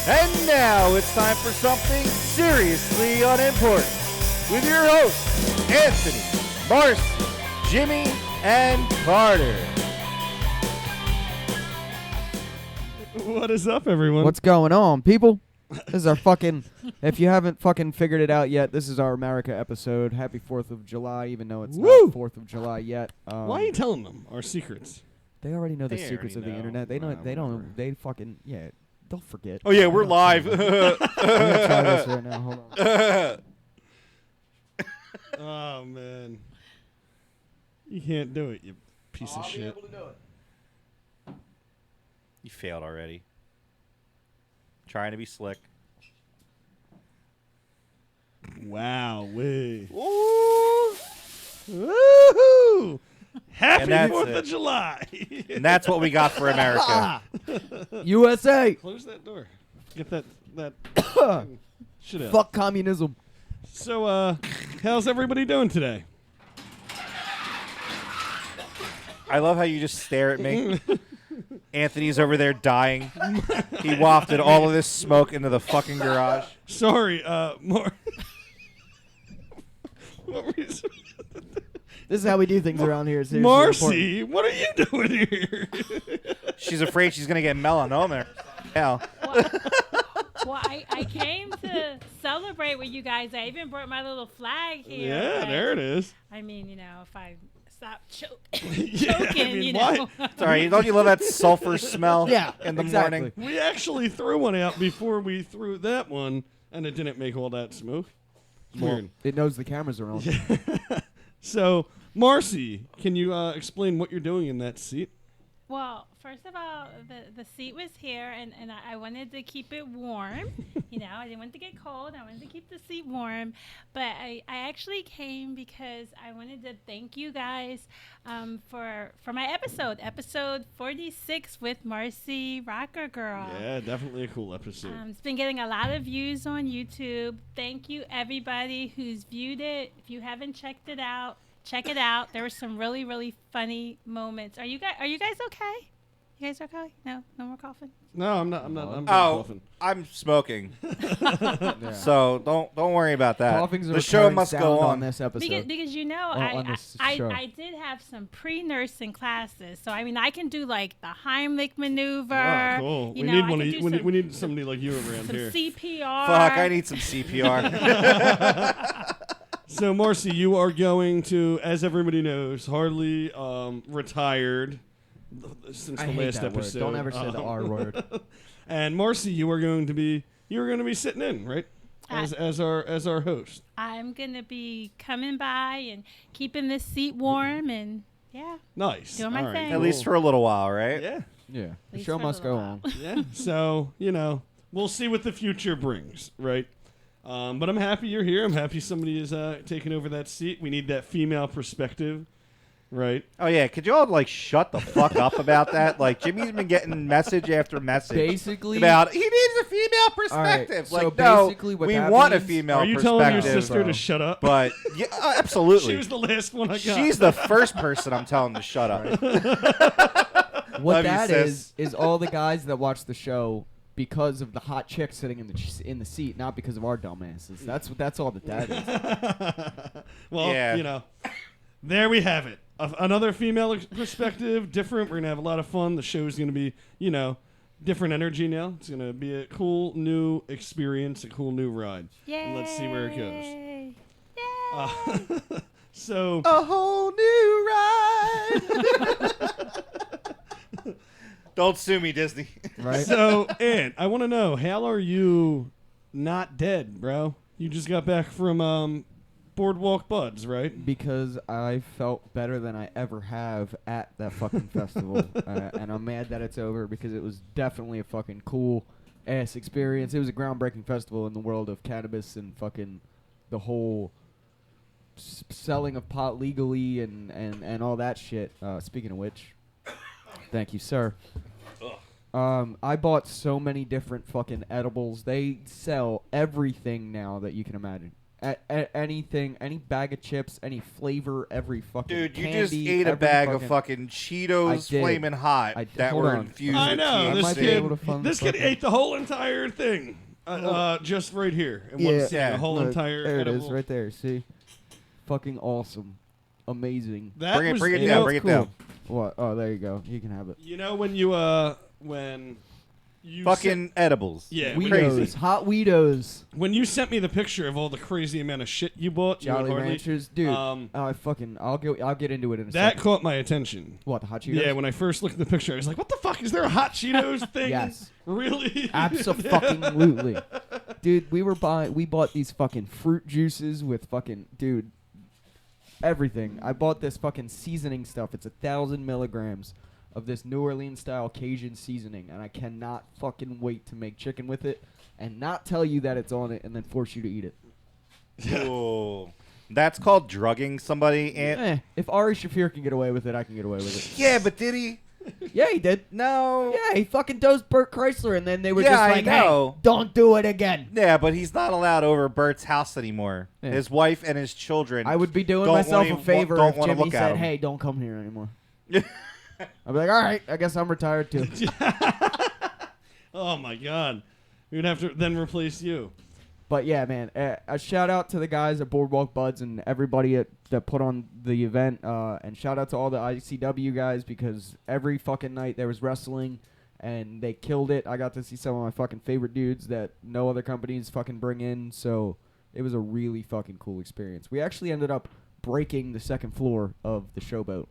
And now it's time for something seriously unimportant with your hosts, Anthony, Marcy, Jimmy, and Carter. What is up, everyone? What's going on, people? This is our fucking, if you haven't fucking figured it out yet, this is our America episode. Happy 4th of July, even though it's not 4th of July yet. Why are you telling them our secrets? They already know the They secrets of already the know. internet. They Nah, don't, they whatever. don't, they fucking, yeah, they'll forget. Oh, yeah, we're live. I'm gonna try this right now, hold on. Oh, man. You can't do it, you piece of shit. You failed already. Trying to be slick. Wow, way. Ooh. Woohoo! Happy And that's 4th it. of July. And that's what we got for America. USA! Close that door. Get that shit out. Fuck communism. So, how's everybody doing today? I love how you just stare at me. Anthony's over there dying. He wafted all of this smoke into the fucking garage. Sorry, more. What were you saying? This is how we do things around here. Seriously Marcy, what are you doing here? She's afraid she's going to get melanoma. Now. Well, I came to celebrate with you guys. I even brought my little flag here. Yeah, but, there it is. I mean, you know, if I stop Yeah, I choking, mean, you why? know. Sorry, don't you love that sulfur smell Yeah, in the exactly. morning? We actually threw one out before we threw that one, and it didn't make all that smoke. It's weird. It knows the cameras are on. So, Marcy, can you explain what you're doing in that seat? Well, first of all, the seat was here, and I wanted to keep it warm. You know, I didn't want to get cold. I wanted to keep the seat warm. But I actually came because I wanted to thank you guys for my episode 46 with Marcy Rocker Girl. Yeah, definitely a cool episode. It's been getting a lot of views on YouTube. Thank you, everybody who's viewed it. If you haven't checked it out, check it out. There were some really, really funny moments. Are you guys okay? You guys okay? No more coughing. No, I'm not. I'm Oh, coughing. I'm smoking. Yeah. So don't worry about that. Coughing's a The show recurring must go sound on. this episode. Because you know, on this show. I did have some pre-nursing classes. So, I mean, I can do, like, the Heimlich maneuver. Oh, cool. You We know, need I one. can Of do you, some, we need somebody like you around some here. CPR. Fuck, I need some CPR. So, Marcy, you are going to, as everybody knows, hardly retired since I the hate last that word. episode. Don't ever say the R word. And Marcy, you are going to be sitting in, right? As our host. I'm going to be coming by and keeping this seat warm and, yeah. Nice. Doing my All right, thing. At least for a little while, right? Yeah. Yeah, the least show for a must go little on. Yeah. So, we'll see what the future brings, right? But I'm happy you're here. I'm happy somebody is taking over that seat. We need that female perspective, right? Oh, yeah. Could you all, like, shut the fuck up about that? Like, Jimmy's been getting message after message. Basically, About, he needs a female perspective. All right, Like, so no, basically what we that want a means- female Are you perspective. telling your sister bro. to shut up? But, yeah, absolutely. She was the last one I got. She's the first person I'm telling to shut up. what Love you, that sis. is all the guys that watch the show because of the hot chick sitting in the seat, not because of our dumbasses. That's all that is. Well, Yeah. there we have it. Another female perspective, different. We're going to have a lot of fun. The show's going to be, different energy now. It's going to be a cool new experience, a cool new ride. Yay. And let's see where it goes. Yay. So, A whole new ride. Don't sue me, Disney. Right? so, Ant, I want to know, how are you not dead, bro? You just got back from Boardwalk Buds, right? Because I felt better than I ever have at that fucking festival, and I'm mad that it's over because it was definitely a fucking cool ass experience. It was a groundbreaking festival in the world of cannabis and fucking the whole selling of pot legally and all that shit. Speaking of which, thank you, sir. I bought so many different fucking edibles. They sell everything now that you can imagine. Anything, any bag of chips, any flavor, every fucking Dude, you candy, just ate a every bag of fucking Cheetos I did. Flamin' Hot I did. that Hold were on. infused I with know this might be THC. able to kid. find This the kid fucking- ate the whole entire thing, just right here in one sitting. Yeah. The whole Look, entire. there it is, edible. right there. See, fucking awesome, amazing. That Bring it- was, bring it you down, know- bring it Cool. down. What? Oh, there you go. You can have it. You know when you Fucking edibles. Yeah, Weedos, hot Weedos, when you sent me the picture of all the crazy amount of shit you bought, you and Jolly Harley, Ranchers, dude. I'll get into it in a that second. caught my attention. What, the hot Cheetos? Yeah, when I first looked at the picture, I was like, "What the fuck? Is there a hot Cheetos thing?" Yes. Really? Absolutely. Dude, we bought these fucking fruit juices with fucking, dude, everything. I bought this fucking seasoning stuff. It's 1,000 milligrams of this New Orleans style Cajun seasoning, and I cannot fucking wait to make chicken with it and not tell you that it's on it and then force you to eat it. Ooh. That's called drugging somebody. And If Ari Shafir can get away with it, I can get away with it. yeah, but did he? Yeah, he did. No. Yeah, he fucking dosed Bert Chrysler, and then they were Yeah, just I like, know. hey, don't do it again. Yeah, but he's not allowed over Bert's house anymore. Yeah. His wife and his children. I would be doing Don't myself wanna- a favor don't if wanna Jimmy look at said, him. hey, don't come here anymore. I'd be like, all right, I guess I'm retired too. Oh my god, we'd have to then replace you. But yeah, man, a shout out to the guys at Boardwalk Buds and everybody that put on the event. And shout out to all the ICW guys because every fucking night there was wrestling and they killed it. I got to see some of my fucking favorite dudes that no other companies fucking bring in. So it was a really fucking cool experience. We actually ended up breaking the second floor of the Showboat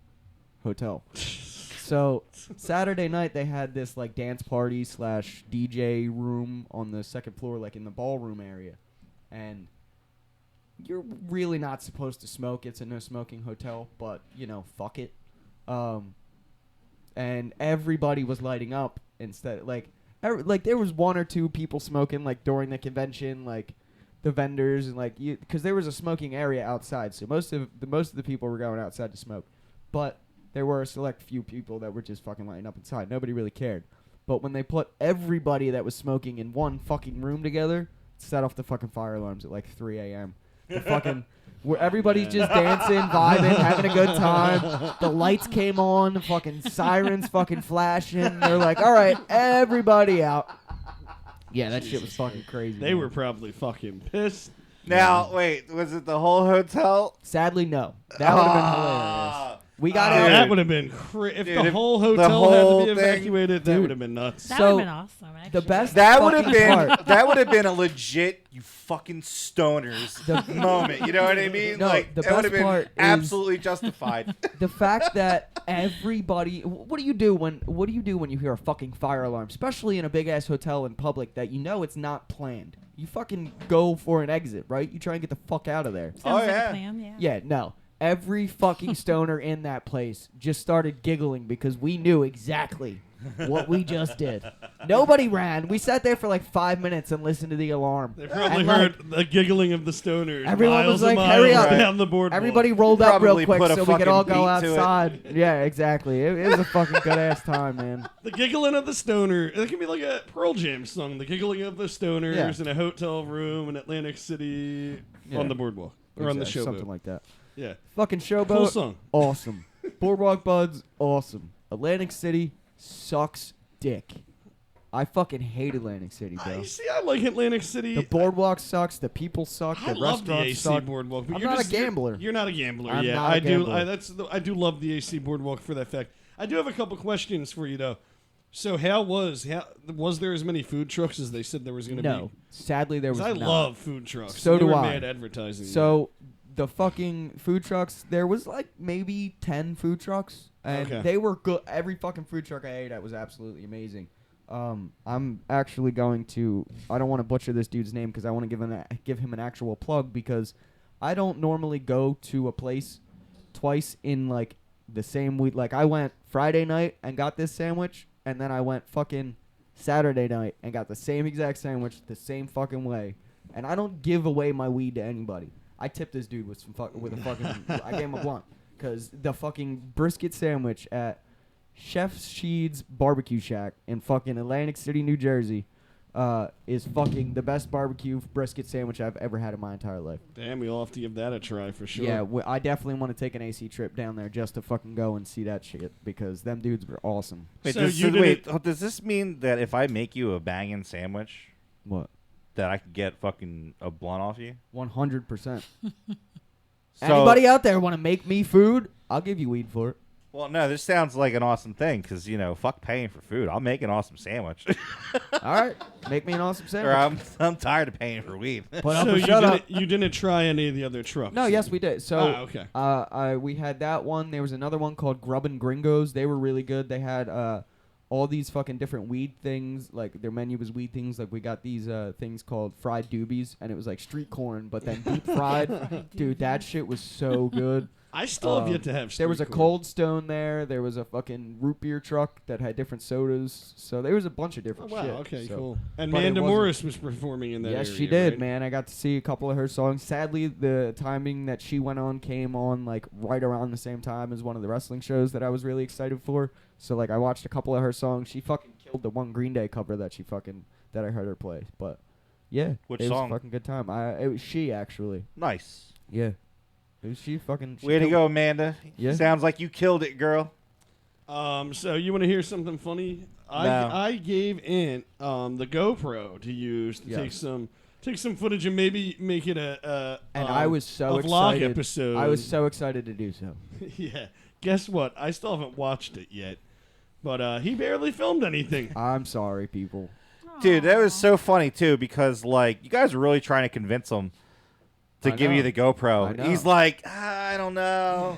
Hotel. So Saturday night they had this like dance party / DJ room on the second floor, like in the ballroom area, and you're really not supposed to smoke. It's a no smoking hotel, but you know, fuck it. And everybody was lighting up instead. Like there was one or two people smoking like during the convention, like the vendors and like because there was a smoking area outside, so most of the people were going outside to smoke, but there were a select few people that were just fucking lighting up inside. Nobody really cared. But when they put everybody that was smoking in one fucking room together, it set off the fucking fire alarms at like 3 a.m. The fucking where everybody's just dancing, vibing, having a good time. The lights came on, the fucking sirens fucking flashing. They're like, all right, everybody out. Yeah, that shit was fucking crazy. They man. were probably fucking pissed. Now, wait, was it the whole hotel? Sadly, no. That would have been hilarious. We got Dude. out. That would have been if Dude, the if whole the hotel whole had to be thing- evacuated. That Dude. would have been nuts. That So, would have been awesome, actually. The best That would have fucking been part- that would have been a legit you fucking stoners moment. You know what I mean? No, like the that would best have part been is- absolutely justified. the fact that everybody what do you do when you hear a fucking fire alarm, especially in a big ass hotel in public that you know it's not planned? You fucking go for an exit, right? You try and get the fuck out of there. Sounds Oh, like yeah. a plan, yeah. Yeah, no. Every fucking stoner in that place just started giggling because we knew exactly what we just did. Nobody ran. We sat there for like 5 minutes and listened to the alarm. They probably And, heard the giggling of the stoners. Everyone miles was like, and "Hurry miles up." down the boardwalk. Everybody rolled up real Probably quick put a so we could all fucking go beat to it. outside. Yeah, exactly. It was a fucking good ass time, man. The giggling of the stoner. It could be like a Pearl Jam song. The giggling of the stoners Yeah. in a hotel room in Atlantic City Yeah. on the boardwalk or on the Exactly, showboat. something like that. Yeah, Fucking Showboat, cool song. awesome. Boardwalk Buds, awesome. Atlantic City sucks dick. I fucking hate Atlantic City, bro. You see, I like Atlantic City. The boardwalk sucks. The people suck. I The love the restaurants AC suck. boardwalk. But I'm you're not a just- you're- gambler. You're not a gambler. I'm yeah, not a I do. gambler. I do love the AC boardwalk for that fact. I do have a couple questions for you though. So how was there as many food trucks as they said there was going to No, be? sadly there was 'Cause I not. love food trucks. So They do were I. Mad advertising. So the fucking food trucks, there was like maybe 10 food trucks, and Okay. they were good. Every fucking food truck I ate at was absolutely amazing. I'm actually going to. I don't want to butcher this dude's name because I want to give him an actual plug because I don't normally go to a place twice in like the same week. Like I went Friday night and got this sandwich, and then I went fucking Saturday night and got the same exact sandwich the same fucking way. And I don't give away my weed to anybody. I tipped this dude with a fucking. I gave him a blunt because the fucking brisket sandwich at Chef Sheed's Barbecue Shack in fucking Atlantic City, New Jersey. is fucking the best barbecue brisket sandwich I've ever had in my entire life. Damn, we'll have to give that a try for sure. Yeah, I definitely want to take an AC trip down there just to fucking go and see that shit because them dudes were awesome. Wait, So does this mean that if I make you a banging sandwich, What? that I could get fucking a blunt off you? 100%. So, Anybody out there want to make me food? I'll give you weed for it. Well, no, this sounds like an awesome thing because, fuck paying for food. I'll make an awesome sandwich. All right, make me an awesome sandwich. Or I'm tired of paying for weed. Put up So or shut up. you didn't try any of the other trucks? No, yes, we did. So, okay. We had that one. There was another one called Grubbin' Gringos. They were really good. They had all these fucking different weed things. Like their menu was weed things. Like we got these things called fried doobies, and it was like street corn, but then deep fried. Dude, that shit was so good. I still have yet to have. There was a street corn. Cold Stone there. There was a fucking root beer truck that had different sodas. So there was a bunch of different Oh, wow. shit. Okay. So- Cool. And but it Amanda wasn't- Morris was performing in that. Yes, area, she did, right? man. I got to see a couple of her songs. Sadly, the timing that she went on came on like right around the same time as one of the wrestling shows that I was really excited for. So like I watched a couple of her songs. She fucking killed the one Green Day cover that I heard her play. But yeah, Which it was song? a fucking good time. It was she actually. Nice. Yeah, it was she fucking. She Way to killed- go, Amanda. Yeah. Sounds like you killed it, girl. So you want to hear something funny? No. I gave in the GoPro to use to take some footage and maybe make it a And I was so a vlog excited. episode. I was so excited to do so. Yeah. Guess what? I still haven't watched it yet, but he barely filmed anything. I'm sorry, people. Dude, that was so funny, too, because, you guys were really trying to convince him to I give know. you the GoPro. I know. He's like, I don't know.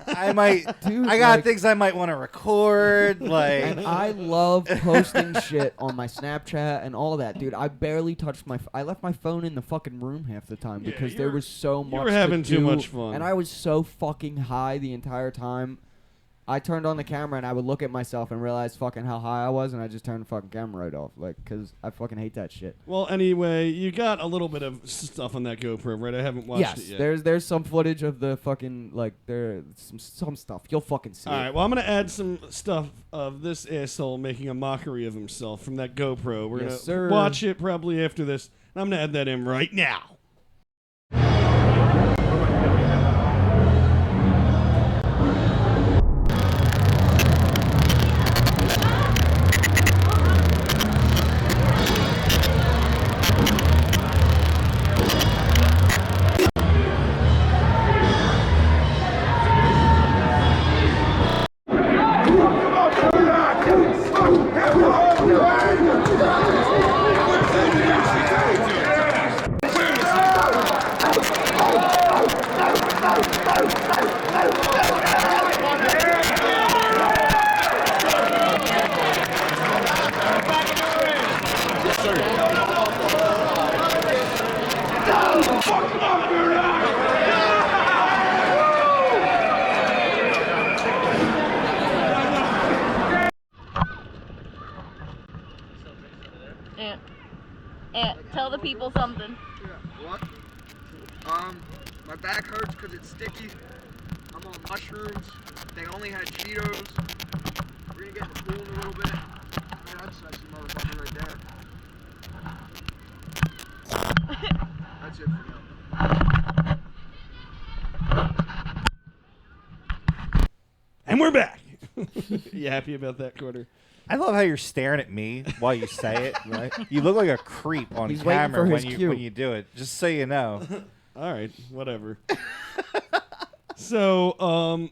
I might. Dude, I got like- things I might want to record. And I love posting shit on my Snapchat and all that, dude. I barely touched I left my phone in the fucking room half the time Yeah, because you there were- was so much. You were having to too do, much fun. and I was so fucking high the entire time. I turned on the camera and I would look at myself and realize fucking how high I was, and I just turned the fucking camera right off, because I fucking hate that shit. Well, anyway, you got a little bit of stuff on that GoPro, right? I haven't watched it Yes, yet. there's some footage of the fucking there's some stuff you'll fucking see. All right, well, I'm going to add some stuff of this asshole making a mockery of himself from that GoPro. We're Yes, going sir. to watch it probably after this, and I'm going to add that in right now. Tell the people something. What? My back hurts because it's sticky. I'm on mushrooms. They only had Cheetos. We're gonna get in the pool in a little bit. Man, that's a sexy motherfucker right there. That's it for now. And we're back. You happy about that, Quarter? I love how you're staring at me while you say it. Right? You look like a creep on He's waiting camera for when his you cue. when you do it. Just so you know. All right, whatever. So,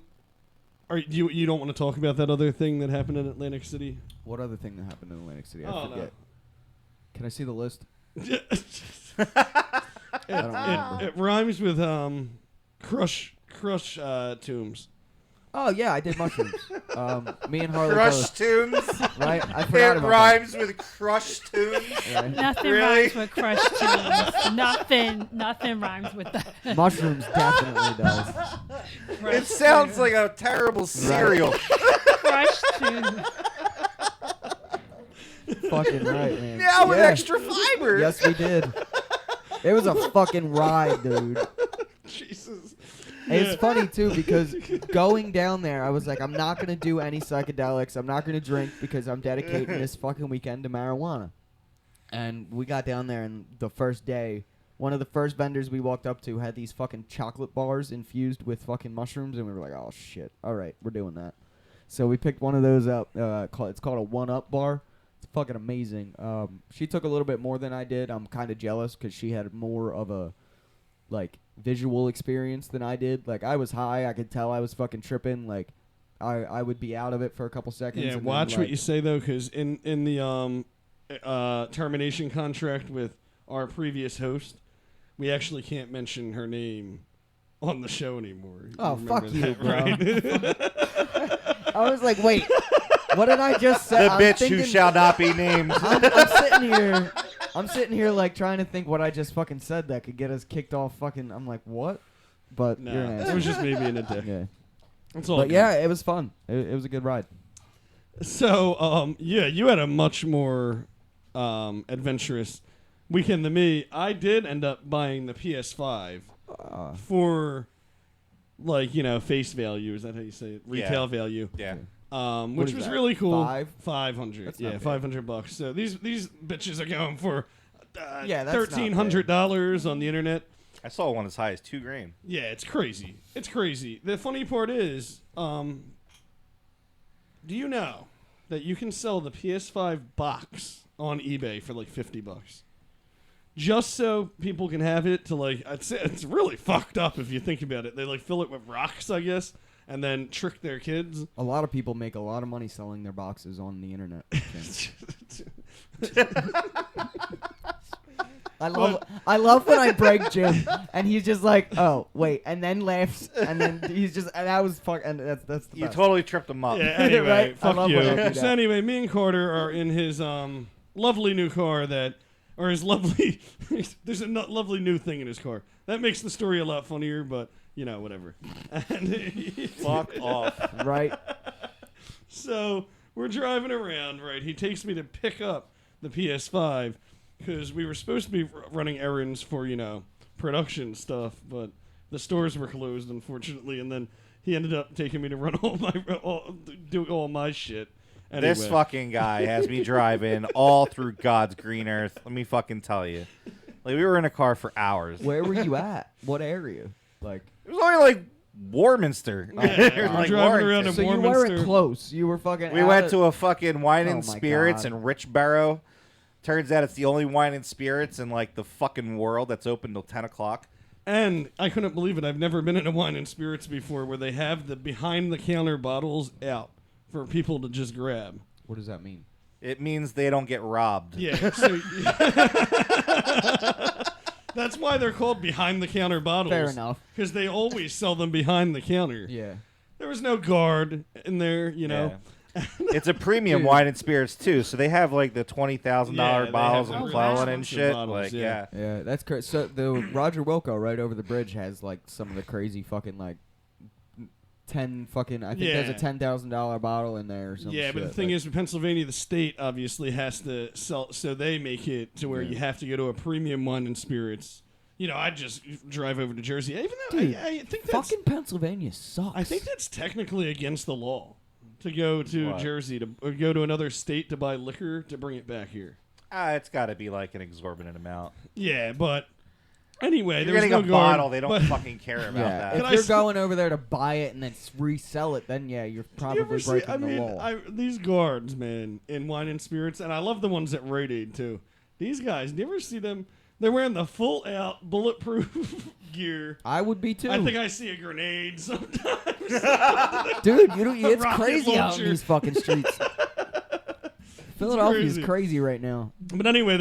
you don't want to talk about that other thing that happened in Atlantic City? What other thing that happened in Atlantic City? I Oh, no. forget. Can I see the list? it, don't remember. it rhymes with crush tombs. Oh yeah, I did mushrooms. Me and Harley Crush both. tunes. Right? I It forgot about rhymes with crush tunes. that. Right? Nothing Really? rhymes with crushed tunes. Nothing rhymes with that. Mushrooms definitely does. It sounds like a terrible cereal. Crushed tunes. Fucking right, man. Yeah, with Yeah. extra fiber. Yes, we did. It was a fucking ride, dude. Jesus. And it's funny too because going down there, I was like, I'm not gonna do any psychedelics. I'm not gonna drink because I'm dedicating this fucking weekend to marijuana. And we got down there, and the first day, one of the first vendors we walked up to had these fucking chocolate bars infused with fucking mushrooms, and we were like, oh, shit. All right, we're doing that. So we picked one of those up. It's called a one-up bar. It's fucking amazing. She took a little bit more than I did. I'm kind of jealous because she had more of a, like, visual experience than I did. Like, I was high. I could tell I was fucking tripping. Like, I would be out of it for a couple seconds. Yeah, and watch then, what you say, though, because in the termination contract with our previous host, we actually can't mention her name on the show anymore. Oh, remember fuck you, that, bro. right? I was like, wait, what did I just say? The bitch who shall not be named. I'm sitting here like trying to think what I just fucking said that could get us kicked off fucking. I'm like, what? But No, you're an it asshole. was just me being a dick. Yeah. That's all. But good. yeah, it was fun. It was a good ride. So, yeah, you had a much more adventurous weekend than me. I did end up buying the PS5 for, like, face value. Is that how you say it? Retail value. Yeah. Which is was that, really cool. 500? That's not bad. $500. So these bitches are going for Yeah, that's not $1,300 on the internet. I saw one as high as $2,000. Yeah, it's crazy. It's crazy. The funny part is, do you know that you can sell the PS5 box on eBay for like $50? Just so people can have it to like, it's really fucked up if you think about it. They like fill it with rocks, I guess, and then trick their kids. A lot of people make a lot of money selling their boxes on the internet. I love when I break Jim and he's just like, oh wait, and then laughs, and then he's just, and that was fuck, and that's the You best. totally tripped him up. Yeah, anyway, Right? I fuck love when I do you. that. So anyway, me and Carter are in his lovely new car or his lovely, there's a lovely new thing in his car. That makes the story a lot funnier, but, whatever. And Fuck off. Right? So we're driving around, right? He takes me to pick up the PS5 because we were supposed to be running errands for, production stuff, but the stores were closed, unfortunately, and then he ended up taking me to run do all my shit. Anyway. This fucking guy has me driving all through God's green earth. Let me fucking tell you. Like, we were in a car for hours. Where were you at? What area? Like, It was only like Warminster. Yeah, It was we're like driving around Warrington. in so you Warminster. weren't close. You were fucking. We went to a fucking wine Oh and my spirits God. in Richboro. Turns out it's the only wine and spirits in like the fucking world that's open till 10 o'clock. And I couldn't believe it. I've never been in a wine and spirits before where they have the behind-the-counter bottles out for people to just grab. What does that mean? It means they don't get robbed. Yeah. So that's why they're called behind-the-counter bottles. Fair enough. Because they always sell them behind the counter. Yeah. There was no guard in there, Yeah. It's a premium Dude. wine and spirits too, so they have like the $20,000 Yeah, they bottles have of really McClellan and expensive shit. bottles, Like, yeah. Yeah, that's crazy. So the Roger Wilco right over the bridge has like some of the crazy fucking like 10 fucking. I think there's a Yeah. $10,000 bottle in there or something. Yeah, but the thing is, Pennsylvania, the state obviously has to sell, so they make it to where Yeah. you have to go to a premium wine and spirits. I'd just drive over to Jersey, even though Dude, I think that's fucking Pennsylvania sucks. I think that's technically against the law to go to What? Jersey or go to another state to buy liquor to bring it back here. it's got to be like an exorbitant amount. Yeah, but anyway, If you're there was getting no a guard, bottle, they don't but- fucking care about Yeah, that. Can I if you're s- going over there to buy it and then resell it, then yeah, you're You probably ever see- breaking I the mean, law. these guards, man, in wine and spirits, and I love the ones at Rite Aid too. These guys, do you ever see them? They're wearing the full out bulletproof gear. I would be too. I think I see a grenade sometimes. Dude, it's rocket crazy out launcher. in these fucking streets. Philadelphia's crazy. crazy right now. But anyway,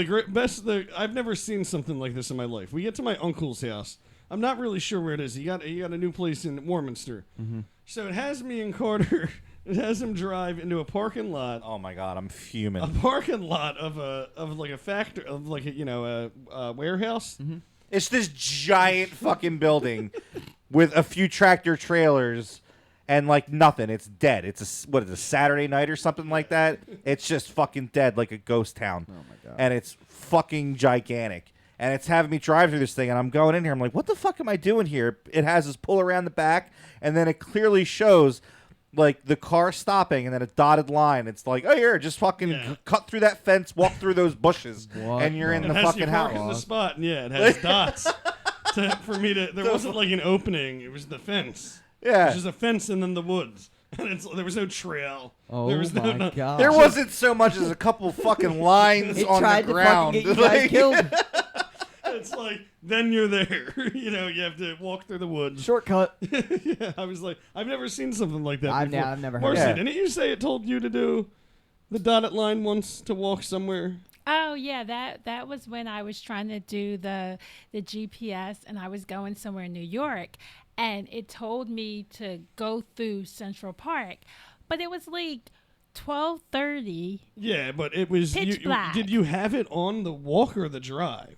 I've never seen something like this in my life. We get to my uncle's house. I'm not really sure where it is. He got a new place in Warminster. Mm-hmm. So it has me and Carter. It has him drive into a parking lot. Oh my God, I'm fuming. A parking lot of a factory of like a warehouse. Mm-hmm. It's this giant fucking building with a few tractor trailers and like nothing. It's dead. It's a Saturday night or something like that. It's just fucking dead, like a ghost town. Oh my God. And it's fucking gigantic. And it's having me drive through this thing, and I'm going in here. I'm like, what the fuck am I doing here? It has us pull around the back, and then it clearly shows like the car stopping and then a dotted line. It's like, oh, here, just fucking Yeah. cut through that fence, walk through those bushes, What and you're in the- the It has fucking you park house. in the spot, and it has dots. For me to, there wasn't like an opening. It was the fence. It Yeah. was just a fence and then the woods. And there was no trail. Oh there was my no, god. There wasn't so much as a couple fucking lines It on tried the to fucking ground. get you guys Like- killed. It's like, then you're there. You have to walk through the woods. Shortcut. Yeah, I was like, I've never seen something like that I've before. never heard Marcy, of it. didn't you say it told you to do the dotted line once to walk somewhere? Oh yeah, that was when I was trying to do the GPS, and I was going somewhere in New York, and it told me to go through Central Park, but it was like 12:30. Yeah, but it was. Pitch black. Did you have it on the walk or the drive?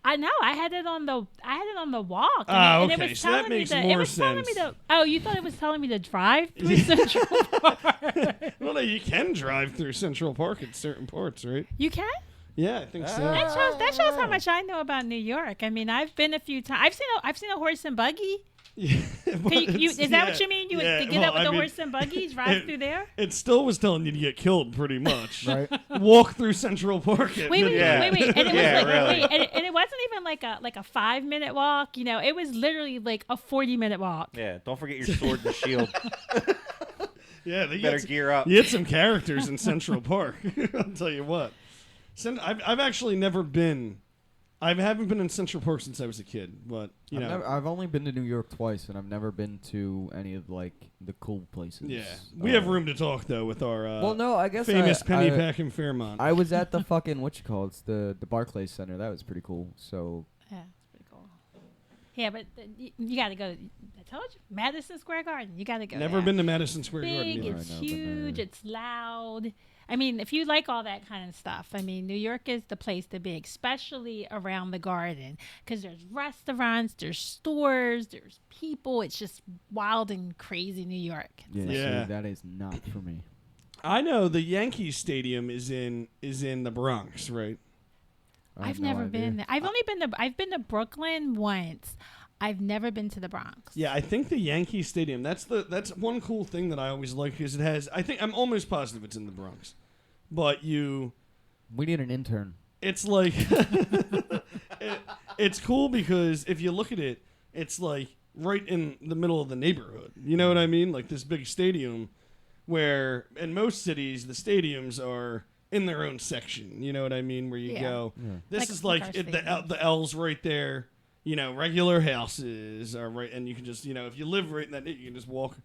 I know I had it on the walk. Ah, and okay, it was so that telling me makes to, more it was telling me sense. to. Oh, you thought it was telling me to drive through Central Park? Well, no, you can drive through Central Park at certain parts, right? You can? Yeah, I think so. That shows how much I know about New York. I mean, I've been a few times. I've seen a horse and buggy. Yeah, but Is that yeah, what you mean? You yeah, would get well, up with I the mean, horse and buggy, drive it- through there? It still was telling you to get killed, pretty much. Right. Walk through Central Park. Wait, Yeah. and it Yeah, was like, really. and it wasn't even like a 5-minute walk. It was literally like a 40-minute walk. Yeah, don't forget your sword and shield. Yeah, they Better get, gear up. you get some characters in Central Park. I'll tell you what. I've actually never been. I haven't been in Central Park since I was a kid, but I've only been to New York twice, and I've never been to any of like the cool places. yeah, we have room to talk though with our Well, no, I guess famous I Pennypack in Fairmont. I was at the fucking it's the Barclays Center. That was pretty cool. So Yeah, it's pretty cool. Yeah, but you got to go. I told you, Madison Square Garden. You got to go. Never there. been to Madison Square Big, Garden. either. it's I've never been huge, there. it's loud. I mean, if you like all that kind of stuff, I mean, New York is the place to be, especially around the garden, because there's restaurants, there's stores, there's people. It's just wild and crazy New York. yeah, Yeah. see, that is not for me. I know the Yankee Stadium is in the Bronx, right? I have I've no never idea. been there. I've been to Brooklyn once. I've never been to the Bronx. Yeah, I think the Yankee Stadium. That's one cool thing that I always like because it has. I'm almost positive it's in the Bronx, but We need an intern. it's like it's cool because if you look at it, it's like right in the middle of the neighborhood. You know what I mean? Like this big stadium, where in most cities the stadiums are in their own section. You know what I mean? Where you Yeah. go. Yeah. This Like- is like like our the L's right there. Regular houses are right, and you can just if you live right in that, you can just walk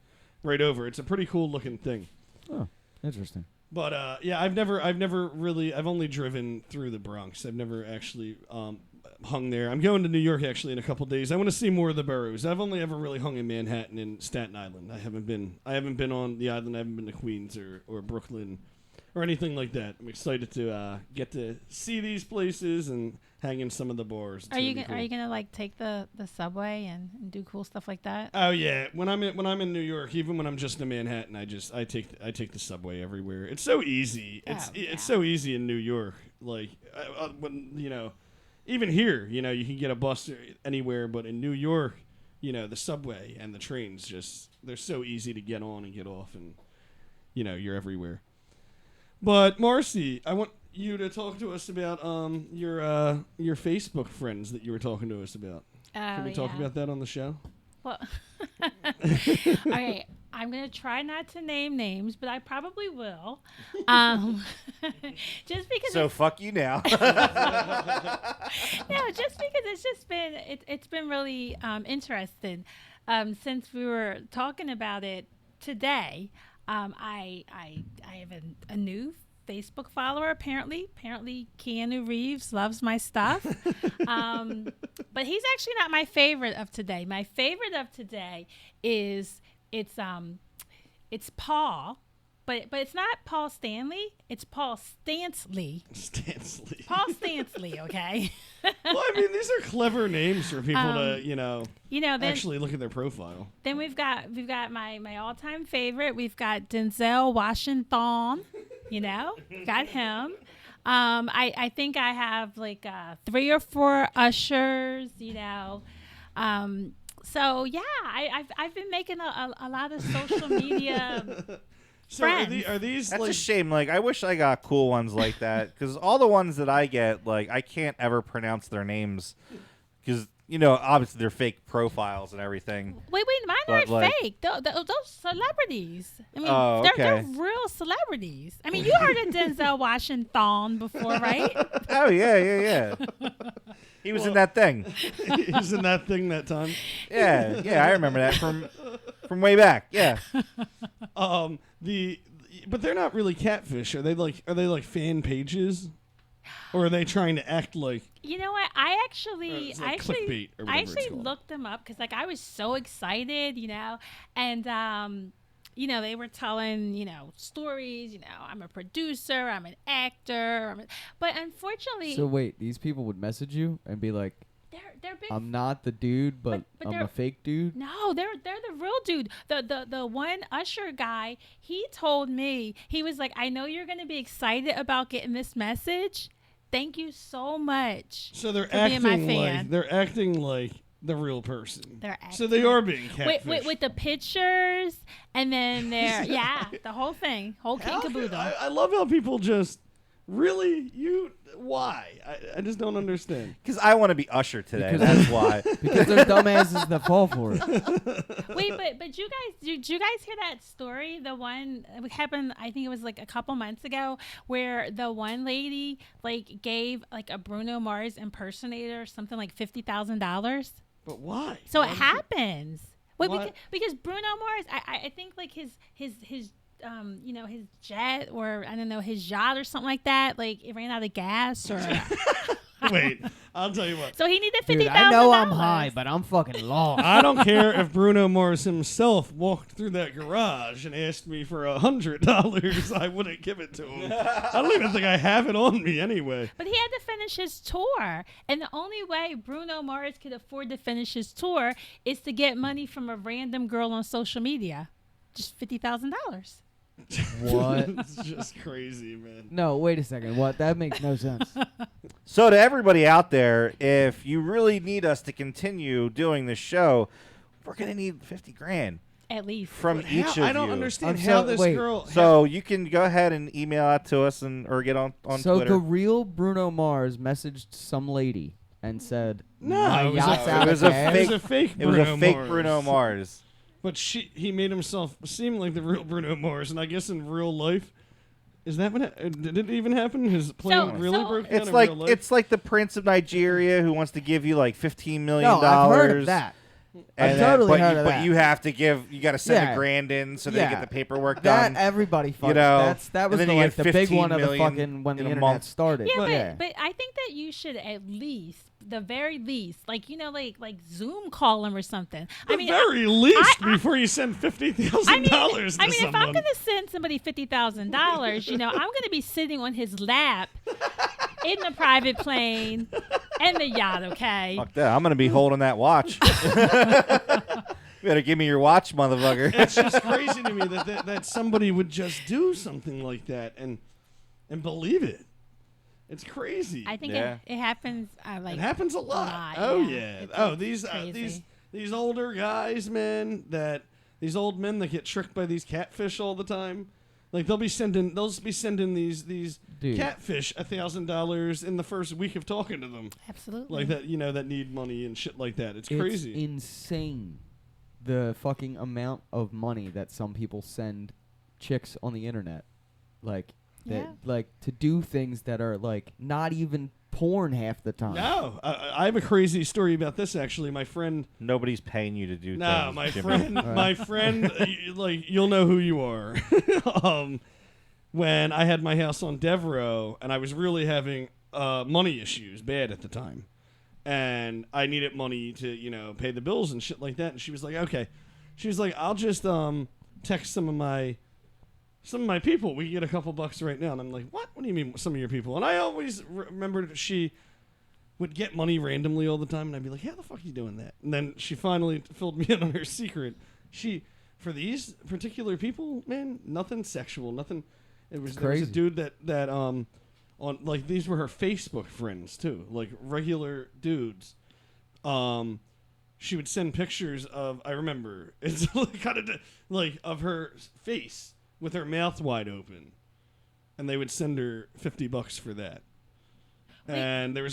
right over. It's a pretty cool looking thing. Oh, interesting. But I've only driven through the Bronx. I've never actually hung there. I'm going to New York actually in a couple days. I want to see more of the boroughs. I've only ever really hung in Manhattan and Staten Island. I haven't been on the island. I haven't been to Queens or Brooklyn or anything like that. I'm excited to get to see these places and hang in some of the bars. It's Are you gonna be are cool. you gonna like take the subway and do cool stuff like that? Oh yeah, when I'm in New York, even when I'm just in Manhattan, I take the subway everywhere. It's so easy. Oh, yeah. It's so easy in New York. Like when even here, you can get a bus anywhere, but in New York, the subway and the trains they're so easy to get on and get off, and you're everywhere. But Marcy, I want you to talk to us about your Facebook friends that you were talking to us about. Can we talk about that on the show? Well, okay. I'm gonna try not to name names, but I probably will. Just because. So fuck you now. No, just because it's been really interesting since we were talking about it today. I have a new Facebook follower apparently. Apparently Keanu Reeves loves my stuff. But he's actually not my favorite of today. My favorite of today is it's Paul, but it's not Paul Stanley. It's Paul Stansley. Stansley. Paul Stansley, okay? Well, I mean, these are clever names for people to Then actually look at their profile. then we've got my all-time favorite. We've got Denzel Washington. Got him. I think I have like 3 or 4 ushers. So yeah, I've been making a lot of social media So friends. are these That's like a shame. Like, I wish I got cool ones like that, because all the ones that I get, like, I can't ever pronounce their names, because obviously they're fake profiles and everything. Wait, mine But, aren't like- fake. Those celebrities. I mean, Oh, they're okay. real celebrities. I mean, you heard of Denzel Washington before, right? Oh yeah. He was in that thing. he's in that thing that time? Yeah, I remember that from way back. Yeah. But they're not really catfish. Are they like fan pages, or are they trying to act like? You know what? I actually it's like clickbait or whatever it's called. looked them up because I was so excited, and they were telling stories. I'm a producer, I'm an actor, but unfortunately, So wait, these people would message you and be like, they're big. "I'm not the dude, but But I'm they're- a fake dude." No, they're the real dude. The one usher guy, he told me, he was like, I know you're gonna be excited about getting this message. Thank you so much. So they're for being my acting like the real person. They're So they acting are being catfish. with the pictures, and then they're the whole thing, whole kit and caboodle. I love how people just really why? I just don't understand. Because I want to be Usher today. Because- That's why. Because they're dumbasses that fall for it. Wait, but you guys, did you guys hear that story? The one it happened, I think it was like a couple months ago, where the one lady like gave like a Bruno Mars impersonator something like $50,000. But why? So Why it does happens. Wait, What? because Bruno Mars, I think like his his jet, or I don't know, his yacht or something like that, like it ran out of gas or Wait, I'll tell you what. so he needed Dude, $50,000. I know I'm high, but I'm fucking lost. I don't care if Bruno Mars himself walked through that garage and asked me for $100. I wouldn't give it to him. I don't even think I have it on me anyway. But he had to finish his tour. And the only way Bruno Mars could afford to finish his tour is to get money from a random girl on social media. Just $50,000. What? It's just crazy, man. No, wait a second. What? That makes no sense. So to everybody out there, if you really need us to continue doing this show, we're gonna need 50 grand At least. from each of you. I don't understand I'm how so- this wait. girl. So you can go ahead and email that to us or get on So Twitter. the real Bruno Mars messaged some lady and said, No, "My it was yacht's a- out it of was a gas." It was fake- a fake. It was Bruno a fake Mars. Bruno Mars. But he made himself seem like the real Bruno Mars, and I guess in real life, is that what did it even happen? His plane really broke down It's in like real life? the Prince of Nigeria who wants to give you like $15 million. No, I've heard of that. I've totally heard of but that. you have to you got to send Yeah. $1,000 in so they Yeah. get the paperwork That done. everybody fucking. know, That was and then the, you like get the big 15 one of the million fucking when the in a internet month. started. Yeah, but I think that you should at least, the very least, like Zoom call him or something. the I mean, very least I- before you send $50,000 I mean, to if I'm someone. gonna send somebody $50,000, I'm gonna be sitting on his lap in the private plane and the yacht. Okay. Fuck that! I'm gonna be holding that watch. You better give me your watch, motherfucker. It's just crazy to me that somebody would just do something like that and believe it. It's crazy. I think Yeah. it happens. It happens a lot. lot, Oh yeah. yeah. It's- Oh it's crazy. these older guys, man. These old men that get tricked by these catfish all the time. Like they'll be sending these Dude. catfish $1,000 in the first week of talking to them. Absolutely. Like that, that need money and shit like that. It's It's crazy. insane, the fucking amount of money that some people send chicks on the internet, like that, Yeah. like to do things that are like not even porn half the time. No, I have a crazy story about this actually. My friend. Nobody's paying you to do No, things. my Jimmy. friend, my friend, you'll know who you are. When I had my house on Devereaux, and I was really having money issues, bad at the time, and I needed money to pay the bills and shit like that. And she was like, okay, she was like, I'll just text some of my people. We can get a couple bucks right now. And I'm like, what? What do you mean some of your people? And I always remembered she would get money randomly all the time, and I'd be like, how the fuck are you doing that? And then she finally filled me in on her secret. For these particular people, man, nothing sexual, nothing. There was a crazy. dude that on like these were her Facebook friends too, like regular dudes. she would send pictures of. I remember it's kind of like of her face with her mouth wide open, and they would send her $50 for that. Wait. And there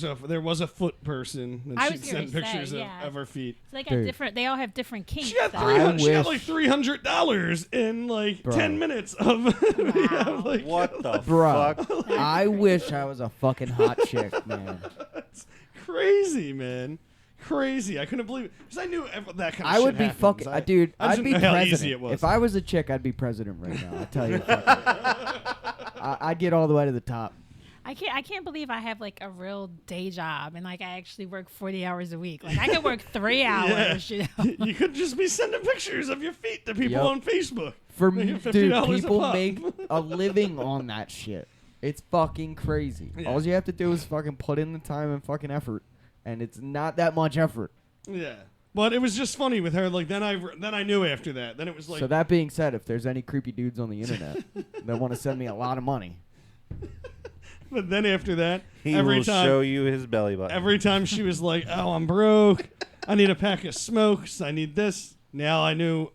was a foot person, and I she'd was gonna send pictures say, yeah. of her feet. So they got Dude. different. They all have different kinks. She got though. She got wish- like $300 in like Bro. 10 minutes of. Wow. like, What the Bro, fuck? I wish I was a fucking hot chick, man. It's crazy, man. Crazy. I couldn't believe it. Because I knew that kind of I shit would be happens. fucking, dude. I just I'd be didn't know how easy president. it was. If I was a chick, I'd be president right now. I tell you, I'd get all the way to the top. I can't believe I have like a real day job and like I actually work 40 hours a week. Like I could work 3 hours. You know? You could just be sending pictures of your feet to people Yep. on Facebook. For Making me, $50 dude, a people pop. make a living on that shit. It's fucking crazy. Yeah. All you have to do is fucking put in the time and fucking effort, and it's not that much effort. Yeah. But it was just funny with her. Like then I knew after that. Then it was like So that being said, if there's any creepy dudes on the internet that want to send me a lot of money, But then after that, He every will time show you his belly button. every time she was like, "Oh, I'm broke. I need a pack of smokes. I need this." Now I knew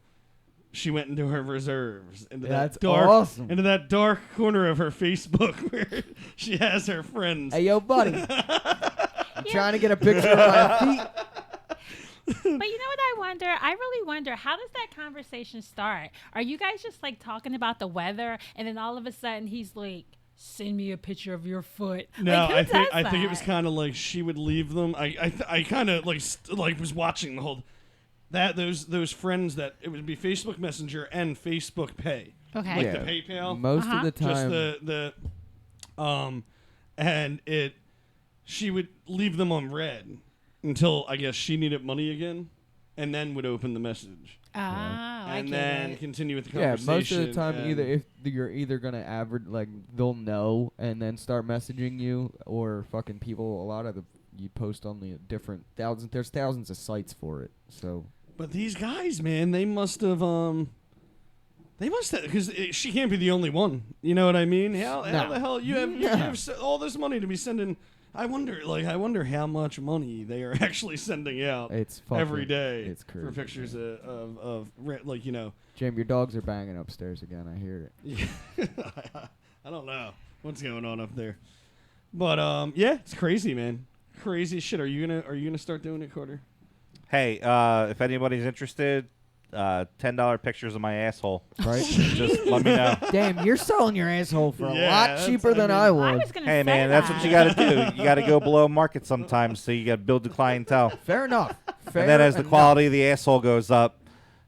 she went into her reserves, into That's that dark, awesome. into that dark corner of her Facebook where she has her friends. hey yo, buddy, I'm trying to get a picture of my feet. But you know what I wonder? I really wonder, how does that conversation start? Are you guys just like talking about the weather and then all of a sudden he's like, send me a picture of your foot? No, like, who I does think it was that? kind of like she would leave them. I kind of like was watching the whole those friends that it would be Facebook Messenger and Facebook Pay. Okay. Like Yeah. the PayPal. Most Uh-huh. of the Just time, and she would leave them on red until I guess she needed money again, and then would open the message Oh, I and get then it. continue with the yeah, conversation. most of the time, and- either if you're either gonna average, like they'll know and then start messaging you, or fucking people. A lot of the you post on the different thousands. There's thousands of sites for it. So But these guys, man, they must have because she can't be the only one. You know what I mean? How No. the hell you have all this money to be sending? I wonder how much money they are actually sending out it's fucking, every day It's crazy. for pictures of like, you know. Jim, your dogs are banging upstairs again. I hear it. I don't know what's going on up there, but yeah, it's crazy, man. Crazy shit. Are you gonna start doing it, Carter? Hey, if anybody's interested, $10 pictures of my asshole. Right? Just let me know. Damn, you're selling your asshole for a Yeah, lot that's- cheaper I than mean- I I was. was gonna Hey, say man, that's what you got to do. You got to go below market sometimes, so you got to build the clientele. Fair enough. Fair And then as the enough. quality of the asshole goes up,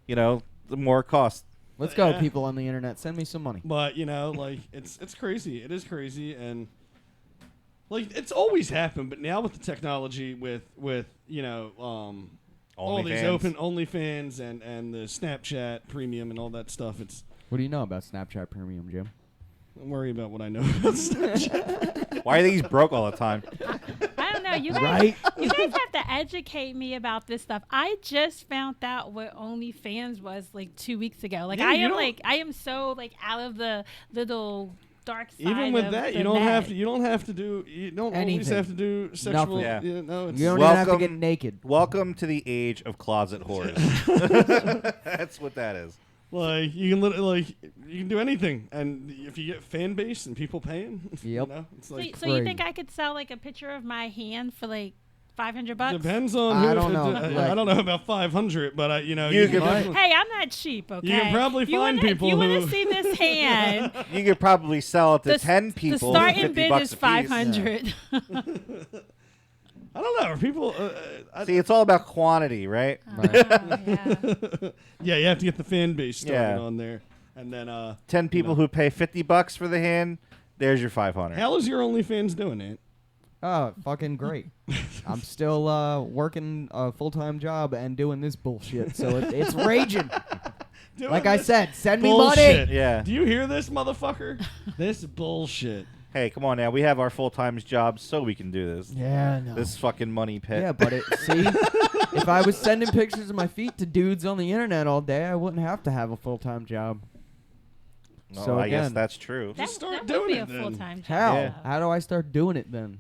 you know, the more it costs. Let's go, Yeah. people on the internet. Send me some money. But you know, like it's crazy. It is crazy, and like it's always happened. But now with the technology, with you know, all these OnlyFans. open OnlyFans and the Snapchat Premium and all that stuff, it's What do you know about Snapchat Premium, Jim? don't worry about what I know about Snapchat. Why are these broke all the time? I don't know. You guys, Right? you guys have to educate me about this stuff. I just found out what OnlyFans was like 2 weeks ago. Like Yeah, you don't- I am so like out of the little dark side. Even with of that, the you don't net. have to. You don't have to do. You don't always Anything. have to do sexual. Nothing. Yeah. No, it's, You don't even have to Welcome- get naked. Welcome to the age of closet whores. That's what that is. like you can you can do anything, and if you get fan base and people paying, you Yep. know, it's So, like so you crazy. think I could sell like a picture of my hand for like $500? depends on. I who, don't know, I like- don't know about 500, but you know, You you can could- definitely- Hey, I'm not cheap, okay? can probably If you find wanna, people if you want who- to see this hand, You could probably sell it to the, 10 people. the for starting 50 bid bucks is a piece. 500. I don't know. Are people? See, it's all about quantity, right? Yeah. Yeah, you have to get the fan base started Yeah. on there, and then 10 people who pay 50 bucks for the hand, there's your 500. how is your OnlyFans doing, Ant? Oh, fucking great. I'm still working a full-time job and doing this bullshit, so it's raging. Doing Like I this said, send me bullshit. money. Yeah. Do you hear this, motherfucker? This bullshit. Hey, come on now. We have our full-time jobs so we can do this. Yeah, no. This fucking money pit. Yeah, but see, if I was sending pictures of my feet to dudes on the internet all day, I wouldn't have to have a full-time job. Well, so I guess again, that's true. Just start that would doing be it a then. full-time job. how? Yeah. How do I start doing it then?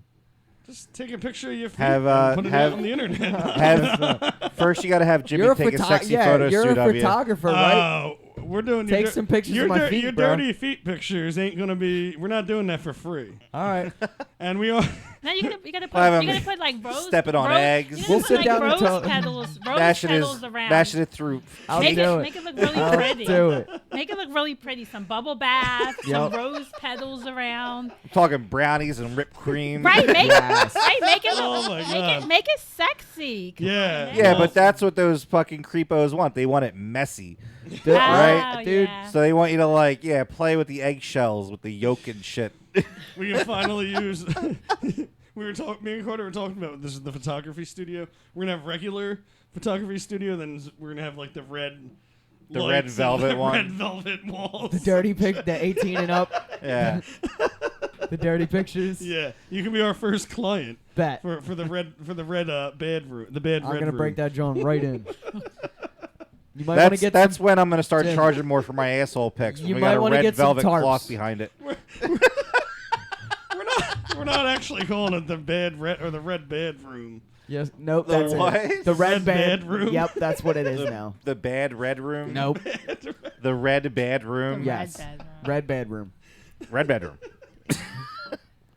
Just take a picture of your feet Have, and put it have- out on the internet. First, you got to have Jimmy You're a take a sexy photo you're shoot a of you. photographer, right? Oh, we're doing Take some pictures of my feet, your bro. dirty feet pictures ain't gonna be. We're not doing that for free. All right. And we are. Now you gotta Have you 'em gotta put like rose. stepping on rose, eggs. You We'll gotta sit put down like and rose talk. petals Mashing around. mashing it through. I'll Make do make it. it look really I'll pretty. do it. Make it look really pretty. Some bubble bath, some Yep. rose petals around. I'm talking brownies and whipped cream. Right, make Yes. it. Right, make it look. Oh my God. Make it sexy. Come Yeah. on, Yeah, man. but that's what those fucking creepos want. They want it messy. Dude, Right? Oh, dude. yeah. So they want you to like, play with the eggshells, with the yolk and shit. We can finally use. Me and Carter were talking about this is the photography studio. We're gonna have regular photography studio, then we're gonna have like the red. The lights red and velvet the one. Red velvet walls. The dirty the 18 and up, Yeah. the dirty pictures. Yeah, you can be our first client Bet. for the red bad room. The bad I'm red gonna room. break that John right in. You might want to get That's some, when I'm gonna start Tim. charging more for my asshole pics. You we might got a wanna red get some velvet tarps. cloth behind it. We're not actually calling it the bad red or the red bedroom. Yes. Nope. The That's what? it. The red Red bed bedroom? Yep. That's what it is now. The bad red room. Nope. The red bad room. The Yes. red bedroom. Red bedroom. Red bedroom.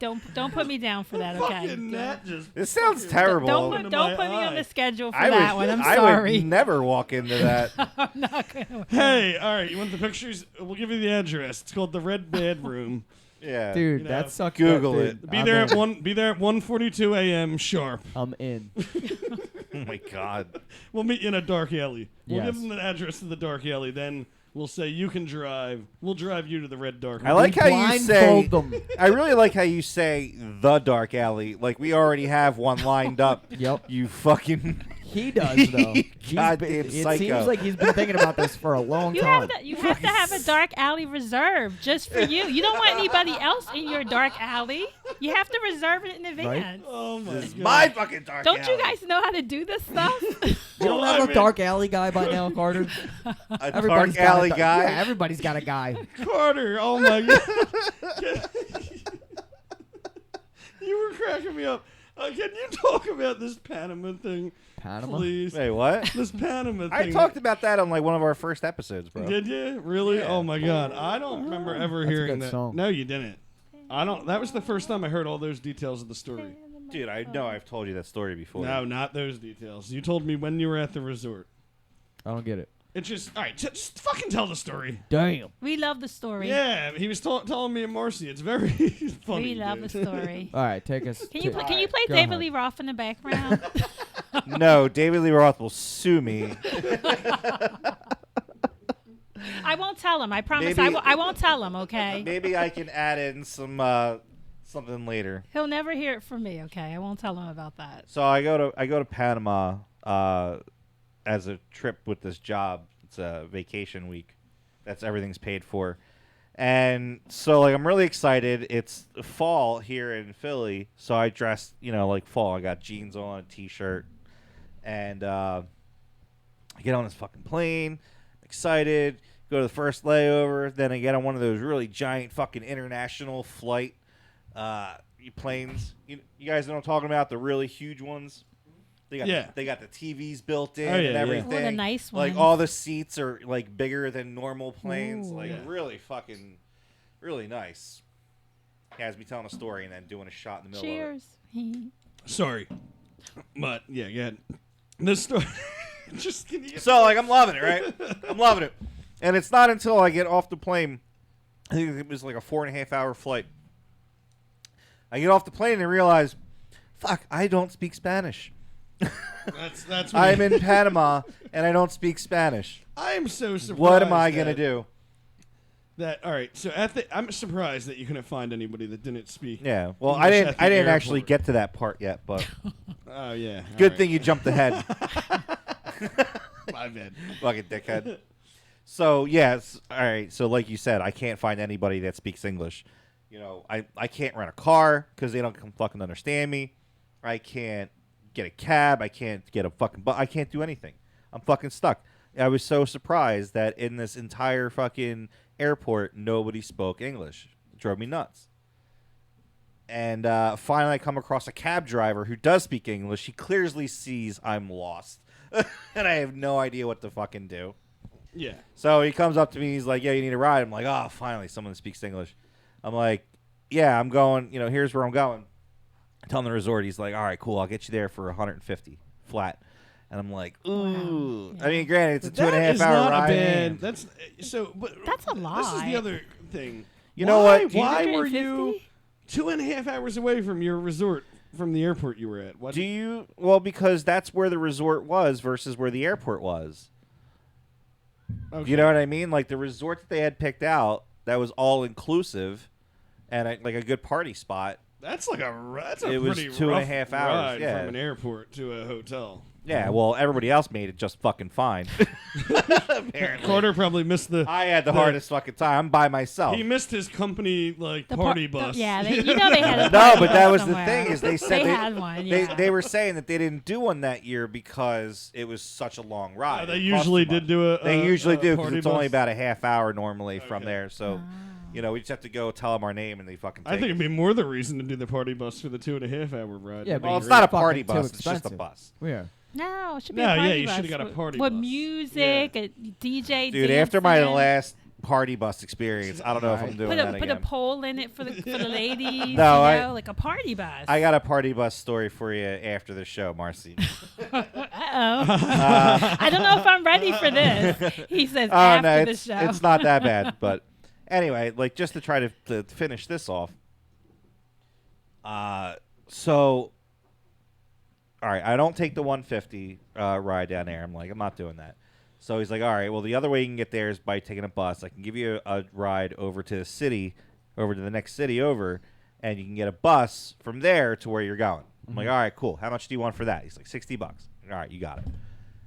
Don't put me down for that, okay? Fucking that just. This sounds terrible. Don't into don't my put me on eye. the schedule for I that would, one. I'm I sorry. would never walk into that. I'm not gonna. Hey, all right. You want the pictures? We'll give you the address. It's called the Red Bedroom. Yeah. Dude, You know, that sucks. Google dude. it. Be I'm there in. at 1:42 a.m. sharp. I'm in. Oh my god. We'll meet you in a dark alley. We'll give Yes. them the address to the dark alley. Then we'll say you can drive. We'll drive you to the red dark. I like how you say. Blindfold them. I really like how you say the dark alley. Like we already have one lined up. Yep. You fucking. He does though. Goddamn It psycho. seems like he's been thinking about this for a long You time. have to have a dark alley reserved just for you. You don't want anybody else in your dark alley. You have to reserve it in advance. Oh my This is god. my fucking dark Don't alley. you guys know how to do this stuff? You don't Well, have I a mean- dark alley guy by now, Carter? A Everybody's dark alley got a, guy? Yeah, everybody's got a guy. Carter, oh my god. You were cracking me up. Can you talk about this Panama thing, Panama? please? Wait, what? This Panama I thing. talked about that on like one of our first episodes, bro. Did you really? Yeah. Oh my god, I don't remember ever That's a hearing good that. song. No, you didn't. I don't. That was the first time I heard all those details of the story. Dude, I know I've told you that story before. No, not those details. You told me when you were at the resort. I don't get it. It's just all right. Just fucking tell the story. Damn. We love the story. Yeah, he was telling me and Marcy. It's very funny. We love dude. the story. All right, take us. Can you play Go David ahead. Lee Roth in the background? No, David Lee Roth will sue me. I won't tell him. I promise. Maybe- I won't tell him. Okay. Maybe I can add in some something later. He'll never hear it from me. Okay. I won't tell him about that. So I go to Panama as a trip with this job. It's a vacation week. That's everything's paid for. And so like I'm really excited. It's fall here in Philly, so I dressed, like fall. I got jeans on, a t-shirt, and I get on this fucking plane, excited, go to the first layover, then I get on one of those really giant fucking international flight planes. You guys know what I'm talking about, the really huge ones? They got the TVs built in Oh, yeah, and yeah. everything. Oh, the nice Like ones. all the seats are like bigger than normal planes. Ooh. Like Yeah. really fucking, really nice. Has me telling a story and then doing a shot in the middle of it. Cheers. Sorry, but yeah, go ahead. This story. Just can you? So like I'm loving it, right? I'm loving it. And it's not until I get off the plane, I think it was like a 4.5 hour flight. I get off the plane and realize, fuck, I don't speak Spanish. That's. I'm in Panama and I don't speak Spanish. I am so surprised. What am I gonna that- do? That all right. So I'm surprised that you couldn't find anybody that didn't speak. Yeah. Well, English I at the didn't actually airport. get to that part yet, but Oh yeah. good thing you jumped ahead. My bad. Fucking dickhead. So yes, all right. So like you said, I can't find anybody that speaks English. I can't rent a car because they don't fucking understand me. I can't get a cab. I can't get a fucking. I can't do anything. I'm fucking stuck. I was so surprised that in this entire fucking airport nobody spoke English. It drove me nuts. And finally, I come across a cab driver who does speak English. He clearly sees I'm lost, and I have no idea what to fucking do. Yeah. So he comes up to me. He's like, "Yeah, you need a ride." I'm like, "Oh, finally, someone that speaks English." I'm like, "Yeah, I'm going. Here's where I'm going." I tell him the resort. He's like, "All right, cool. I'll get you there for 150 flat." And I'm like, "Ooh." Wow. I mean, granted, it's a That 2.5 is hour not ride. a bad. That's so. But That's a This is the lot. other thing. You know what? Why were you 150? 2.5 hours away from your resort from the airport you were at? What? Do you? Well, because that's where the resort was versus where the airport was. Okay. You know what I mean? Like the resort that they had picked out, that was all inclusive, and like a good party spot. That's like that's a It was pretty 2.5 rough hours, ride yeah. from an airport to a hotel. Yeah, well, everybody else made it just fucking fine. Apparently. Carter probably missed the. I had the hardest fucking time. I'm by myself. He missed his company The party par- bus. Yeah, they had a No, party but that bus was somewhere. the thing is they said they had one. they, Yeah. they were saying that they didn't do one that year because it was such a long ride. They It cost usually too much. did do a. They usually do because party it's only bus. about a half hour normally from Okay. there. So, we just have to go tell them our name and they fucking. I take think it. it'd be more the reason to do the party bus for the 2.5 hour ride. Yeah, That'd but be Well, it's great. not a fucking party too bus. It's just a expensive. bus. Yeah. No, it should be No, a party yeah, you bus should've got a with- party with bus. music, a DJ. Dude, after my dancing. last party bus experience, I don't know if I'm doing Put that a again. pole in it for the ladies. No, like a party bus. I got a party bus story for you after the show, Marcy. Uh-oh. I don't know if I'm ready for this. He says after the show. it's not that bad. But anyway, like just to try to finish this off. So, all right, I don't take the 150 ride down there. I'm like, I'm not doing that. So he's like, all right, well, the other way you can get there is by taking a bus. I can give you a ride over to the city, over to the next city over, and you can get a bus from there to where you're going. I'm like, all right, cool. How much do you want for that? He's like, $60. All right, you got it.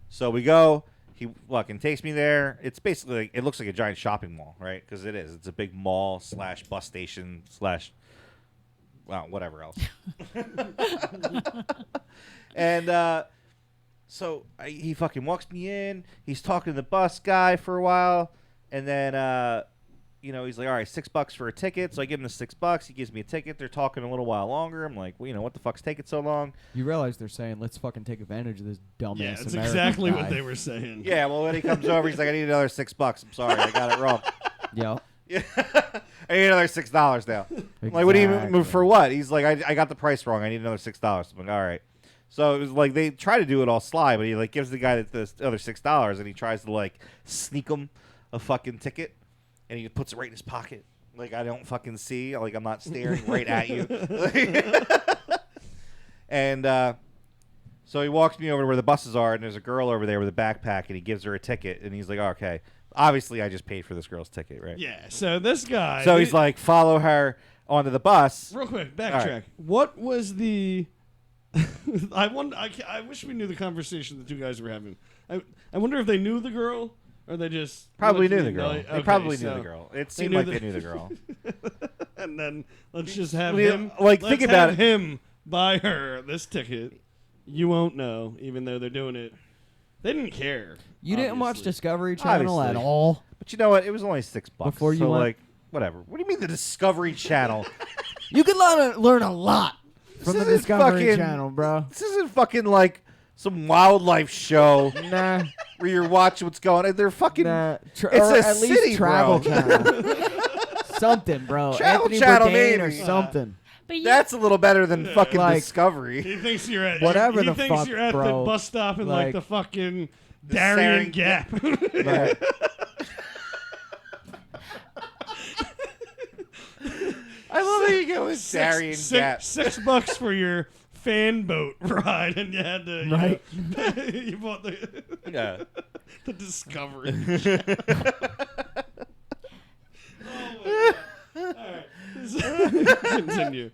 So we go. He fucking takes me there. It's basically like, it looks like a giant shopping mall, right? Because it is. It's a big mall / bus station / well, whatever else. And so he fucking walks me in. He's talking to the bus guy for a while, and then he's like, "All right, $6 for a ticket." So I give him the $6. He gives me a ticket. They're talking a little while longer. I'm like, well, what the fuck's taking so long? You realize they're saying, let's fucking take advantage of this dumbass Yeah, that's American exactly guy. what they were saying. Yeah, well, when he comes over, he's like, "I need another $6. I'm sorry, I got it wrong." Yeah. Yeah, I need another $6 now. I'm like, what do you move for? What? He's like, I got the price wrong. I need another $6. I'm like, all right. So it was like they try to do it all sly, but he like gives the guy the other $6, and he tries to like sneak him a fucking ticket, and he puts it right in his pocket. Like I don't fucking see. Like I'm not staring right at you. And so he walks me over to where the buses are, and there's a girl over there with a backpack, and he gives her a ticket, and he's like, okay. Obviously, I just paid for this girl's ticket, right? Yeah. So this guy. So he's like, follow her onto the bus. real quick, backtrack. right. What was the? I wish we knew the conversation the two guys were having. I wonder if they knew the girl or they just Probably looked knew at the girl. me They like, probably okay, knew so the girl. It they seemed knew like the- they knew the girl. And then let's just have We- him. like, let's think about have it. him buy her this ticket. You won't know, even though they're doing it. They didn't care. You didn't watch obviously. Discovery Channel at Obviously. all? But you know what? It was only $6. Before you so went- like, whatever. What do you mean the Discovery Channel? You could learn a lot from the isn't Discovery fucking- Channel, bro. This isn't fucking like some wildlife show Nah, where you're watching what's going on. They're fucking. nah. It's or a at least city, Travel bro. Channel. Something, bro. Travel Anthony Channel, Bourdain or maybe. something. But you, That's a little better than fucking Like- Discovery. He thinks you're at Whatever he the thinks fuck, you're at bro. the bus stop in like Like- the fucking The Darien Saring- Gap. Like, I love how you go with Darien Gap. $6 for your fan boat ride, and you had to Right. You bought the Yeah. the Discovery. All right. Continue.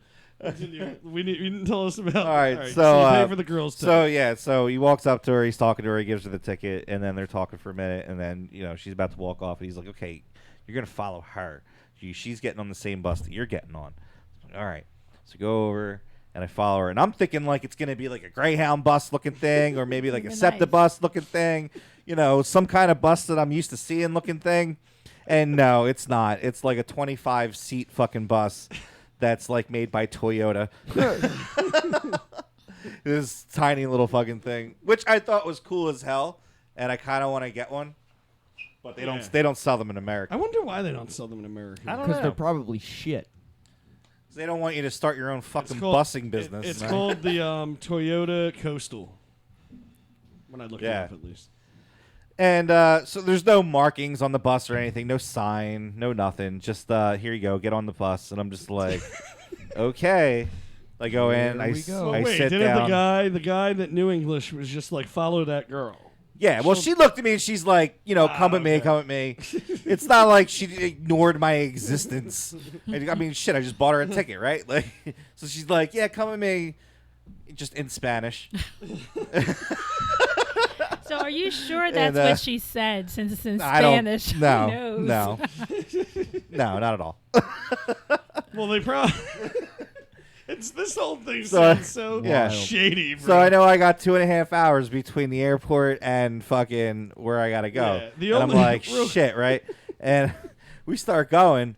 We didn't tell us about. All right, so you pay for the girls. So yeah, so he walks up to her, he's talking to her, he gives her the ticket, and then they're talking for a minute, and then she's about to walk off, and he's like, "Okay, you're gonna follow her. She's getting on the same bus that you're getting on." All right, so go over, and I follow her, and I'm thinking like it's gonna be like a Greyhound bus looking thing, or maybe like a Nice. SEPTA bus looking thing, some kind of bus that I'm used to seeing looking thing, and no, it's not. It's like a 25-seat fucking bus that's like made by Toyota. This tiny little fucking thing, which I thought was cool as hell, and I kind of want to get one, but they don't sell them in America. I wonder why they don't sell them in America. I don't Because know. they're probably shit. They don't want you to start your own fucking called- busing business. It's man. called the Toyota Coastal. When I look it Yeah. up, at least. And so there's no markings on the bus or anything, no sign, no nothing. Just here you go, get on the bus, and I'm just like, okay. I go in, Here I, we s- go. I Wait, sit didn't down. the guy that knew English was just like follow that girl? Yeah, well, she looked at me and she's like, come with me, okay. come with me. It's not like she ignored my existence. I mean, shit, I just bought her a ticket, right? Like, so she's like, yeah, come with me, just in Spanish. So are you sure that's And, what she said? Since it's in I don't. Spanish. Who No, knows? no, no, not at all. Well, they probably. It's this whole thing So, sounds so yeah. shady, bro. So I know I got 2.5 hours between the airport and fucking where I gotta go. Yeah, the and I'm only- like, shit, right? And we start going,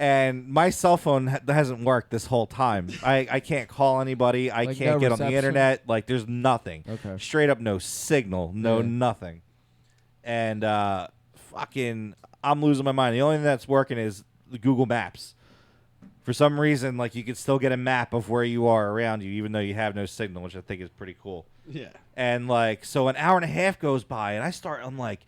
and my cell phone hasn't worked this whole time. I can't call anybody. I Like, can't no get on the reception? internet. Like, there's nothing. Okay. Straight up no signal. No Yeah. nothing. And fucking, I'm losing my mind. The only thing that's working is the Google Maps. For some reason, like, you can still get a map of where you are around you, even though you have no signal, which I think is pretty cool. Yeah. And, like, so an hour and a half goes by, and I'm like,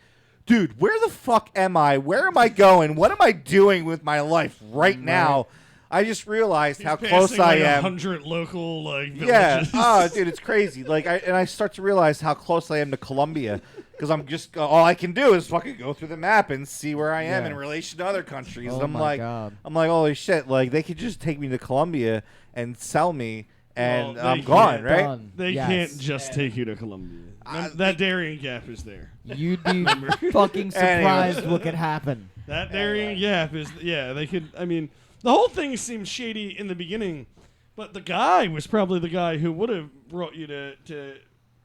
dude, where the fuck am I? Where am I going? What am I doing with my life right now? I just realized how close I am. 100 local like Yeah. villages. Oh, dude, it's crazy. Like, I start to realize how close I am to Colombia, because I'm just all I can do is fucking go through the map and see where I am Yeah. in relation to other countries. Oh And I'm my like, God. holy shit! Like, they could just take me to Colombia and sell me, and Well, I'm they gone, can't. right? Done. They Yes. can't just take you to Colombia. That Darien Gap is there. You'd be fucking surprised what could happen. That Darien Gap is, yeah, they could, I mean, the whole thing seemed shady in the beginning, but the guy was probably the guy who would have brought you to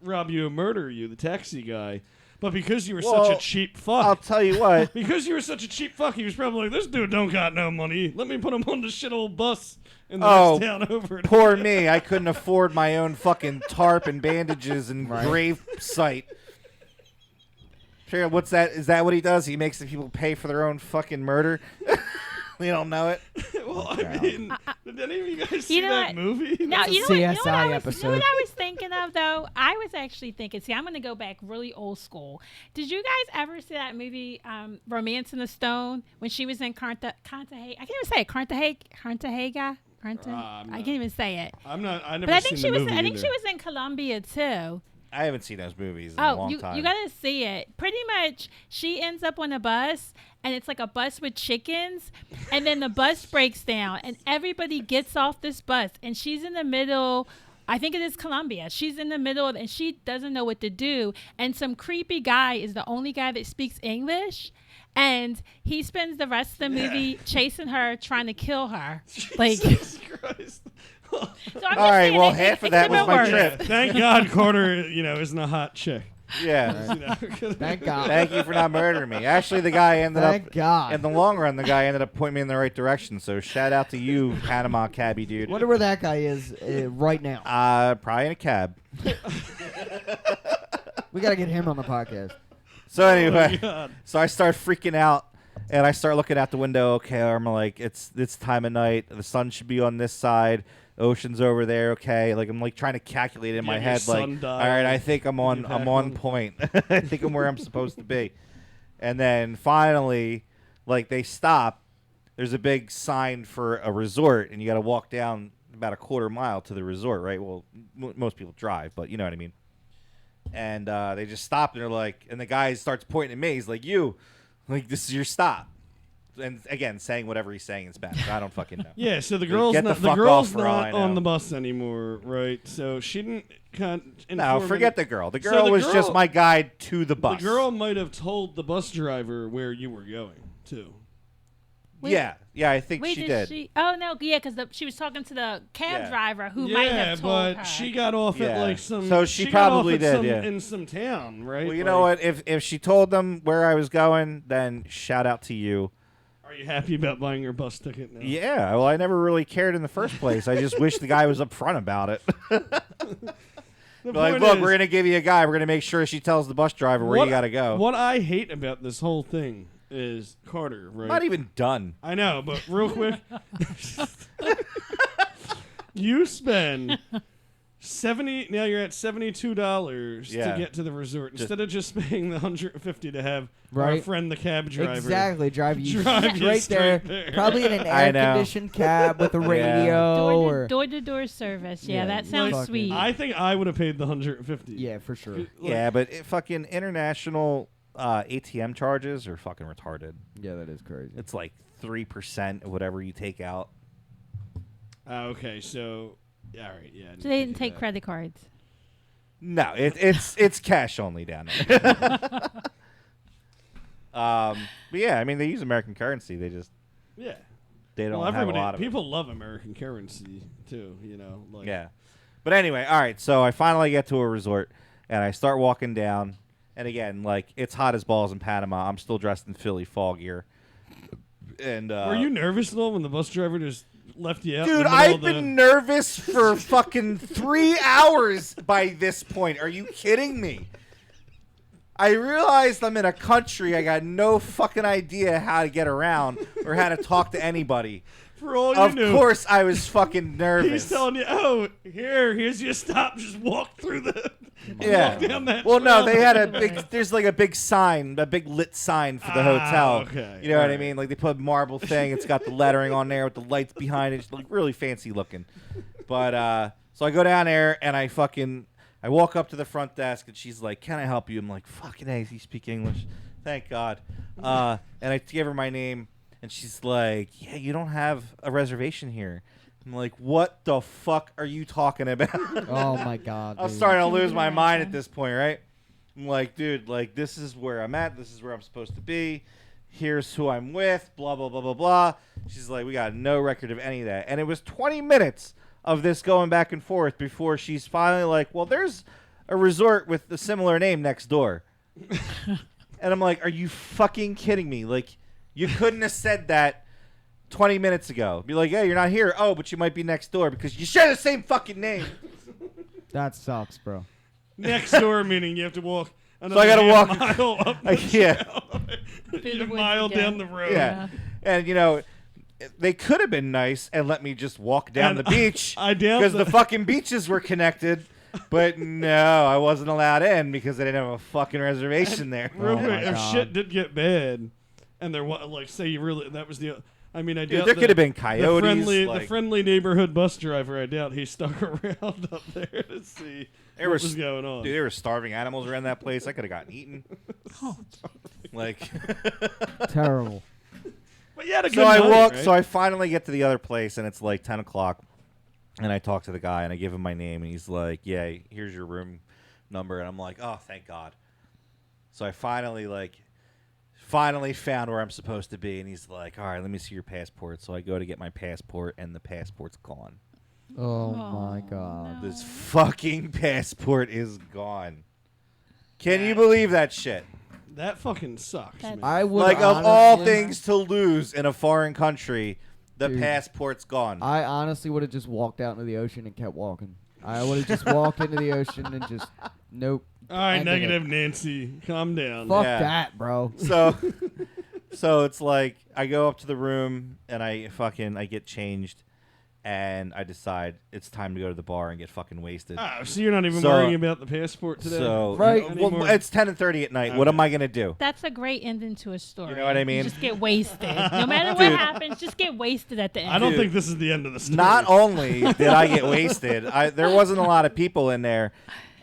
rob you and murder you, the taxi guy. But because you were such Well, a cheap fuck. I'll tell you what. Because you were such a cheap fuck, he was probably like, this dude don't got no money. Let me put him on the shit old bus in the Oh, next town over. Poor me. I couldn't afford my own fucking tarp and bandages and Right. grave site. Sure, what's that? Is that what he does? He makes the people pay for their own fucking murder? You don't know it? Well, I mean, did any of you guys see know that what? movie? No, That's a you know what? You know what CSI I was, episode. You know what I was thinking of though? I was actually thinking. See, I'm going to go back really old school. Did you guys ever see that movie, Romance in the Stone, when she was in Cartagena? I can't even say it. Cartagena. I can't even say it. I'm not. I never But I think seen she the was. movie I think either. she was in Colombia too. I haven't seen those movies in a long you time. gotta see it. Pretty much, she ends up on a bus, and it's like a bus with chickens, and then the bus breaks down, and everybody gets off this bus, and she's in the middle. I think it is Colombia. She's in the middle, and she doesn't know what to do. And some creepy guy is the only guy that speaks English, and he spends the rest of the movie chasing her, trying to kill her. Like, so Jesus Christ. I'm All just right, saying, well, it- half it of that could was have my worked. trip. Thank God Carter, isn't a hot chick. Yeah. You know? Thank God. Thank you for not murdering me. Actually, the guy ended Thank up, God. in the long run, the guy ended up pointing me in the right direction. So shout out to you, Panama cabbie dude. Wonder where that guy is right now. Probably in a cab. We gotta get him on the podcast. So anyway, God. so I start freaking out, and I start looking out the window. Okay, I'm like, it's time of night. The sun should be on this side. Ocean's over there. Okay, like I'm like trying to calculate it in You my have your head. Like, all sundial. right, I think I'm on. You I'm have on one. point. I think I'm where I'm supposed to be. And then finally, like they stop. There's a big sign for a resort, and you got to walk down about a quarter mile to the resort, right? Well, most people drive, but you know what I mean. And they just stopped, and they're like, and the guy starts pointing at me. He's like, "You, like this is your stop." And again, saying whatever he's saying in Spanish. I don't fucking know. Yeah, so the girl's get the not fuck girl's off for all I not on know. the bus anymore, right? So she didn't No, forget the girl. The So girl the was girl- just my guide to the bus. The girl might have told the bus driver where you were going too. Wait. Yeah, I think Wait, she did did. she? Oh no, yeah, because she was talking to the cab Yeah. driver who might have told but her. she got off at Yeah. like some. So she got probably off at did, some, yeah. in some town, right? Well, you know what? If she told them where I was going, then shout out to you. Are you happy about buying your bus ticket now? Yeah, well, I never really cared in the first place. I just wish the guy was upfront about it. The Like, point look, is, we're going to give you a guy. We're going to make sure she tells the bus driver where you got to go. What I hate about this whole thing is Carter, right? I'm not even done. I know, but real quick. You spend now you're at $72 Yeah. to get to the resort instead of just paying the $150 to have our Right. friend the cab driver. Exactly, drive you Drive you straight there. straight there. Probably in an I know. air-conditioned cab with a radio. or Door-to-door service. Yeah, Yeah, that sounds fucking- sweet. I think I would have paid the $150. Yeah, for sure. Like, Yeah, but fucking international ATM charges are fucking retarded. Yeah, that is crazy. It's like 3% of whatever you take out. Okay, so all right, yeah. I So didn't they think didn't of take that. credit cards. No, it's cash only down there. But yeah, I mean they use American currency. They Yeah. don't Well, have a everybody, lot of it. people love American currency too. You know, like Yeah. But anyway, all right. So I finally get to a resort and I start walking down. And again, like it's hot as balls in Panama. I'm still dressed in Philly fall gear. And Were you nervous though when the bus driver just left you out? in dude, the middle I've of the- been nervous for fucking 3 hours by this point. Are you kidding me? I realized I'm in a country I got no fucking idea how to get around or how to talk to anybody. For all you Of knew, course, I was fucking nervous. he's telling you, "Oh, here's your stop. Just walk through the Yeah. walk down that Well, no, trail." they had a big. There's like a big sign, a big lit sign for the hotel. Okay. You know what I Alright. mean? Like they put a marble thing. It's got the lettering on there with the lights behind it. It's like really fancy looking. But so I go down there and I walk up to the front desk and she's like, "Can I help you?" I'm like, "Fucking A, you speak English? Thank God." And I give her my name and she's like, "Yeah, you don't have a reservation here." I'm like, "What the fuck are you talking about?" Oh my god. I'm dude. starting to lose my mind at this point, right? I'm like, dude, like this is where I'm at. This is where I'm supposed to be. Here's who I'm with. Blah blah blah blah blah. She's like, we got no record of any of that. And it was 20 minutes of this going back and forth before she's finally like, well, there's a resort with a similar name next door. And I'm like, are you fucking kidding me? Like, you couldn't have said that 20 minutes ago. Be like, hey, you're not here. Oh, but you might be next door because you share the same fucking name. That sucks, bro. Next door, meaning you have to walk. So I gotta half walk- mile up the Yeah. trail. the a mile woods down again. the road. Yeah. And, you know, they could have been nice and let me just walk down And the beach I doubt because that- the fucking beaches were connected. But no, I wasn't allowed in because they didn't have a fucking reservation there. Real Oh quick, my if God. shit did get bad, and there was like, say you really, that was the. I mean, I Dude, doubt there the- could have been the coyotes. the like, friendly neighborhood bus driver. I doubt he stuck around up there to see There what was- was going on. dude, there were starving animals around that place. I could have gotten eaten. Like, Terrible. But you had a good so I night, walk. right? So I finally get to the other place, and it's like 10 o'clock. And I talk to the guy, and I give him my name, and he's like, "Yeah, here's your room number." And I'm like, "Oh, thank God." So I finally found where I'm supposed to be, and he's like, "All right, let me see your passport." So I go to get my passport, and the passport's gone. Oh my Oh, god. no. This fucking passport is gone. Can you believe that shit? that fucking sucks, That's- man. I would Like, of all honestly- things to lose in a foreign country, the Dude. passport's gone. I honestly would have just walked out into the ocean and kept walking. I would have just walked into the ocean and just nope. All right, Ended it. negative Nancy, calm down. Fuck Yeah. that, bro. So it's like I go up to the room and I get changed and I decide it's time to go to the bar and get fucking wasted. Oh, so you're not even So- worrying about the passport today? So Right. well, Anymore? it's 10:30 at night. What Okay. am I gonna do? That's a great ending to a story. You know what I mean? Just get wasted. No matter what Dude. happens, just get wasted at the end. I don't Dude. think this is the end of the story. Not only did I get wasted, there wasn't a lot of people in there.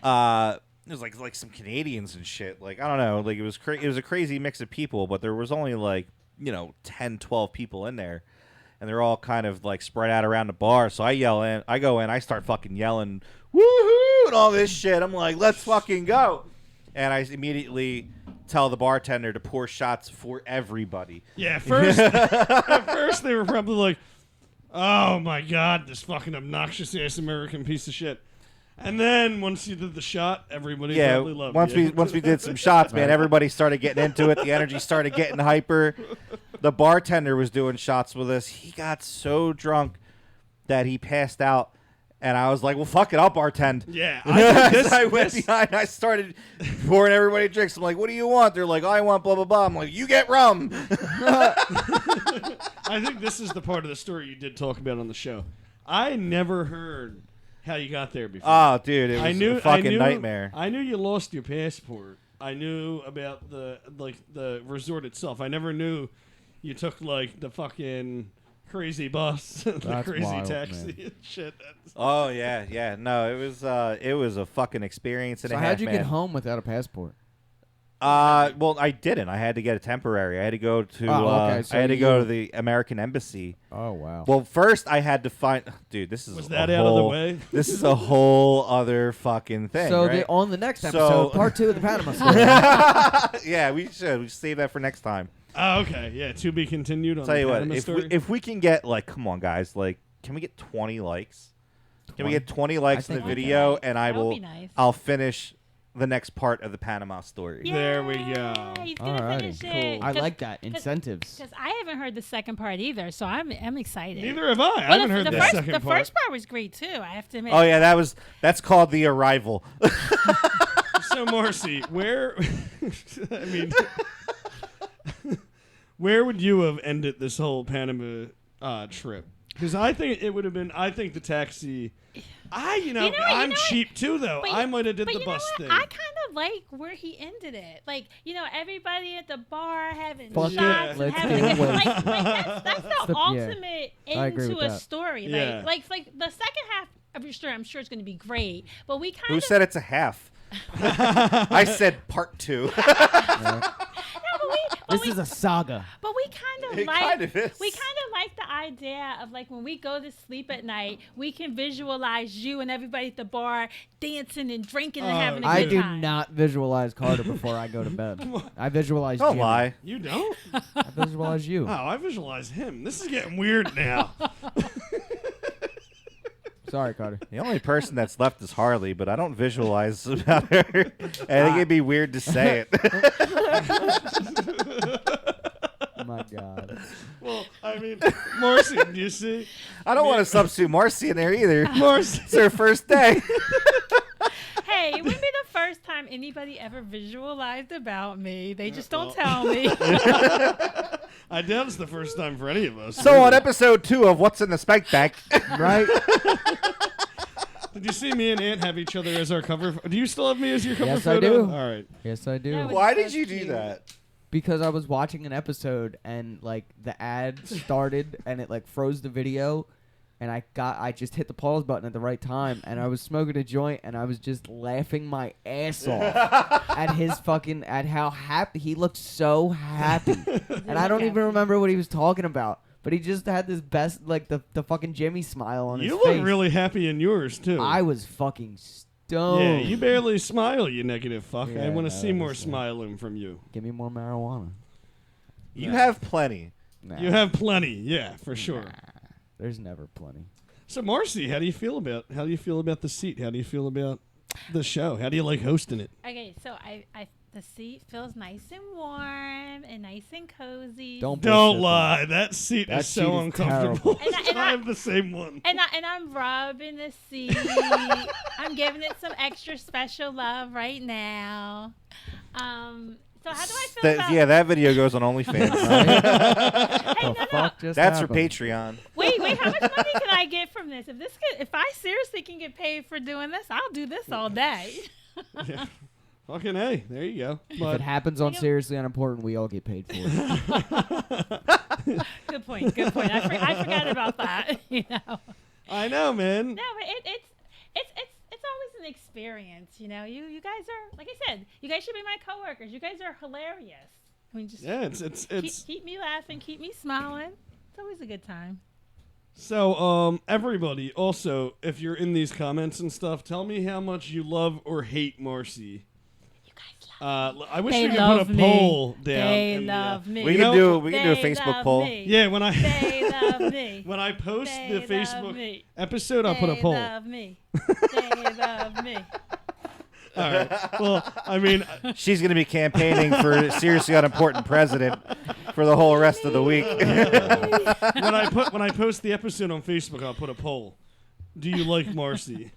There was like some Canadians and shit. Like I don't know. Like it was a crazy mix of people, but there was only like 10, 12 people in there. And they're all kind of like spread out around the bar. So I go in, I start fucking yelling, woohoo, and all this shit. I'm like, let's fucking go. And I immediately tell the bartender to pour shots for everybody. Yeah, first at first they were probably like, "Oh my god, this fucking obnoxious ass American piece of shit." And then once you did the shot, everybody Yeah, probably loved once you. we did some shots, man, everybody started getting into it. The energy started getting hyper. The bartender was doing shots with us. He got so drunk that he passed out. And I was like, well, fuck it, I'll bartend. Yeah. I went behind. I started pouring everybody drinks. I'm like, what do you want? They're like, I want blah, blah, blah. I'm like, you get rum. I think this is the part of the story you did talk about on the show. I never heard how you got there before. Oh, dude, it was a fucking nightmare. I knew you lost your passport. I knew about the resort itself. I never knew you took like the fucking crazy bus, the That's crazy wild, taxi man. and shit. Oh, yeah. No, it was a fucking experience and So a half, how'd you man. get home without a passport? Well, I didn't. I had to get a temporary. I had to go to. So I had to go to the American embassy. Oh wow. Well, first I had to find. Dude, this is Was a that out of the whole- way? This is a whole other fucking thing. So right? on the next So- episode, part 2 of the Panama story. Yeah, we should. We should save that for next time. Oh, okay. Yeah, to be continued on Tell the you what, Panama if story. if we can get like, come on, guys, like, can we get 20 likes? Can we get 20 likes in the think we video, and I That would will. be nice. I'll finish the next part of the Panama story. There we go. Yay, He's gonna Alrighty, finish cool. it. I like that. Incentives. Because I haven't heard the second part either, so I'm excited. Neither have I. I Well, haven't heard the first, second the part. first part was great too. I have to admit. Oh yeah, that's called the arrival. So Marcy, where? I mean, where would you have ended this whole Panama trip? Because I think it would have been. I think the taxi. You know what, I'm you know cheap too, though. But I might have did but the you know bus what? thing. I kind of like where he ended it. Like, everybody at the bar having Fuck it, shots and let's having get away. that's the Yeah, ultimate I agree into with a that. story. Yeah. Like the second half of your story, I'm sure it's going to be great. But we kind Who of said it's a half? I said part 2. This is a saga. But we kind of It like kind of is. we kind of like the idea of like when we go to sleep at night, we can visualize you and everybody at the bar dancing and drinking and Oh, having a I good do time. not visualize Carter before I go to bed. I visualize Don't Jimmy. lie. You don't? I visualize you. Oh, I visualize him. This is getting weird now. Sorry, Carter. The only person that's left is Harley, but I don't visualize about her. I think it'd be weird to say it. Oh my God. Well, I mean, Marcy, do you see? I don't want to substitute Marcy in there either. Marcy. It's her first day. Hey, it wouldn't be the first time anybody ever visualized about me. They just don't well. tell me. I doubt it's the first time for any of us. So on episode 2 of What's in the Spike Bag, Right? Did you see me and Ant have each other as our cover? Do you still have me as your cover Yes, I photo? do. All right. Yes, I do. That was- why so did you do cute. that? Because I was watching an episode and like the ad started and it like froze the video and I just hit the pause button at the right time and I was smoking a joint and I was just laughing my ass off at how happy he looked, so happy. And I don't look even happy. remember what he was talking about. But he just had this best like the fucking Jimmy smile on You his face. look really happy in yours too. I was fucking stoned. Yeah, you barely smile, you negative fuck. I Yeah, want to no, see more that's- smiling from you. Give me more marijuana. You have plenty. Nah, You have plenty, yeah, for sure. there's never plenty. So Marcy, how do you feel about the seat? How do you feel about the show? How do you like hosting it? Okay, so I the seat feels nice and warm and nice and cozy. Don't Don't bullshit lie, that seat That is seat so is uncomfortable. terrible. And I- I have the same one. And I'm rubbing the seat. I'm giving it some extra special love right now. So how do I feel about? Yeah, that video goes on OnlyFans. Hey, The no, no. fuck just That's for happened? Patreon. Wait, how much money can I get from this? If I seriously can get paid for doing this, I'll do this all day. Yeah. Fucking hey, there you go. If But it happens on Seriously Unimportant, we all get paid for it. Good point. I forgot about that. I know, man. No, but it's always an experience. You guys are, like I said, you guys should be my coworkers. You guys are hilarious. I mean, just Yeah, it's keep me laughing, keep me smiling. It's always a good time. So, everybody, also, if you're in these comments and stuff, tell me how much you love or hate Marcy. You guys love. I wish They we could love put a me. poll down. They in the, love me. We You can know- do a They Facebook love poll. me. Yeah, when I They love me. when I post They the love Facebook me. episode, I'll put a They poll. love me. They love me. All right. Well, I mean, She's going to be campaigning for seriously unimportant president for the whole rest of the week. when I post the episode on Facebook, I'll put a poll. Do you like Marcy?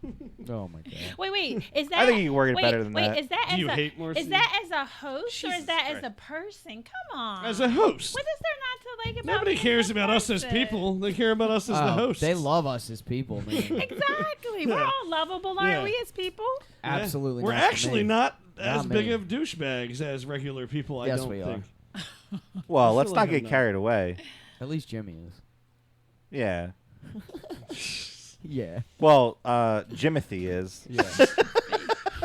Oh my god. Wait. Is that? I think you can word it wait, better than wait, that. Is that Do as you a, hate Marcy? Is that as a host or Jesus is that Christ. as a person? Come on. As a host. What is there not to like about Nobody me as cares a about us as person? people. They care about us as the hosts. They love us as people, man. Exactly. We're all lovable, aren't Yeah. we, as people? Yeah. Absolutely. We're not for actually me. not Not as big me. of douchebags as regular people, I Yes, don't we think. Well, I let's feel not like I'm get not. carried away. At least Jimmy is. Yeah. Yeah. Well, Jimothy is. Yeah.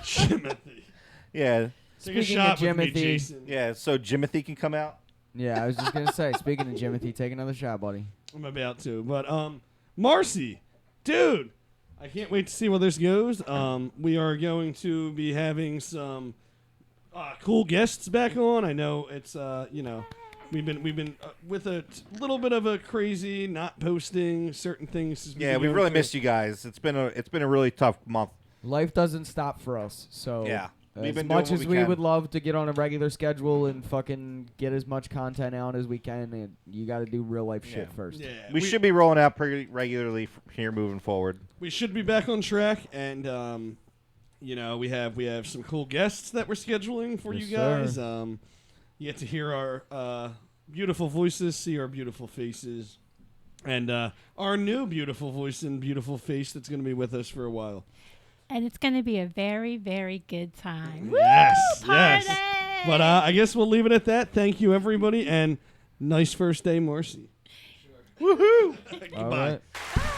Timothy. Yeah. Take a Speaking shot of with me, Jimothy. Jason. Yeah. So Jimothy can come out. Yeah, I was just gonna say. Speaking of Jimothy, take another shot, buddy. I'm about to. But Marcy, dude, I can't wait to see where this goes. We are going to be having some cool guests back on. I know it's we've been with a little bit of a crazy not posting certain things. as Yeah, been we going really through. missed you guys. It's been a really tough month. Life doesn't stop for us, so Yeah. We've as been much doing what as we we can. would love to get on a regular schedule and fucking get as much content out as we can, you got to do real life shit Yeah. first. Yeah, We should be rolling out pretty regularly here moving forward. We should be back on track, and we have some cool guests that we're scheduling for Yes, you guys. sir. You get to hear our beautiful voices, see our beautiful faces, and our new beautiful voice and beautiful face that's going to be with us for a while. And it's going to be a very, very good time. Yes, Woo! yes. Party! But I guess we'll leave it at that. Thank you, everybody, and nice first day, Marcy. Woohoo! All Goodbye. right. Bye.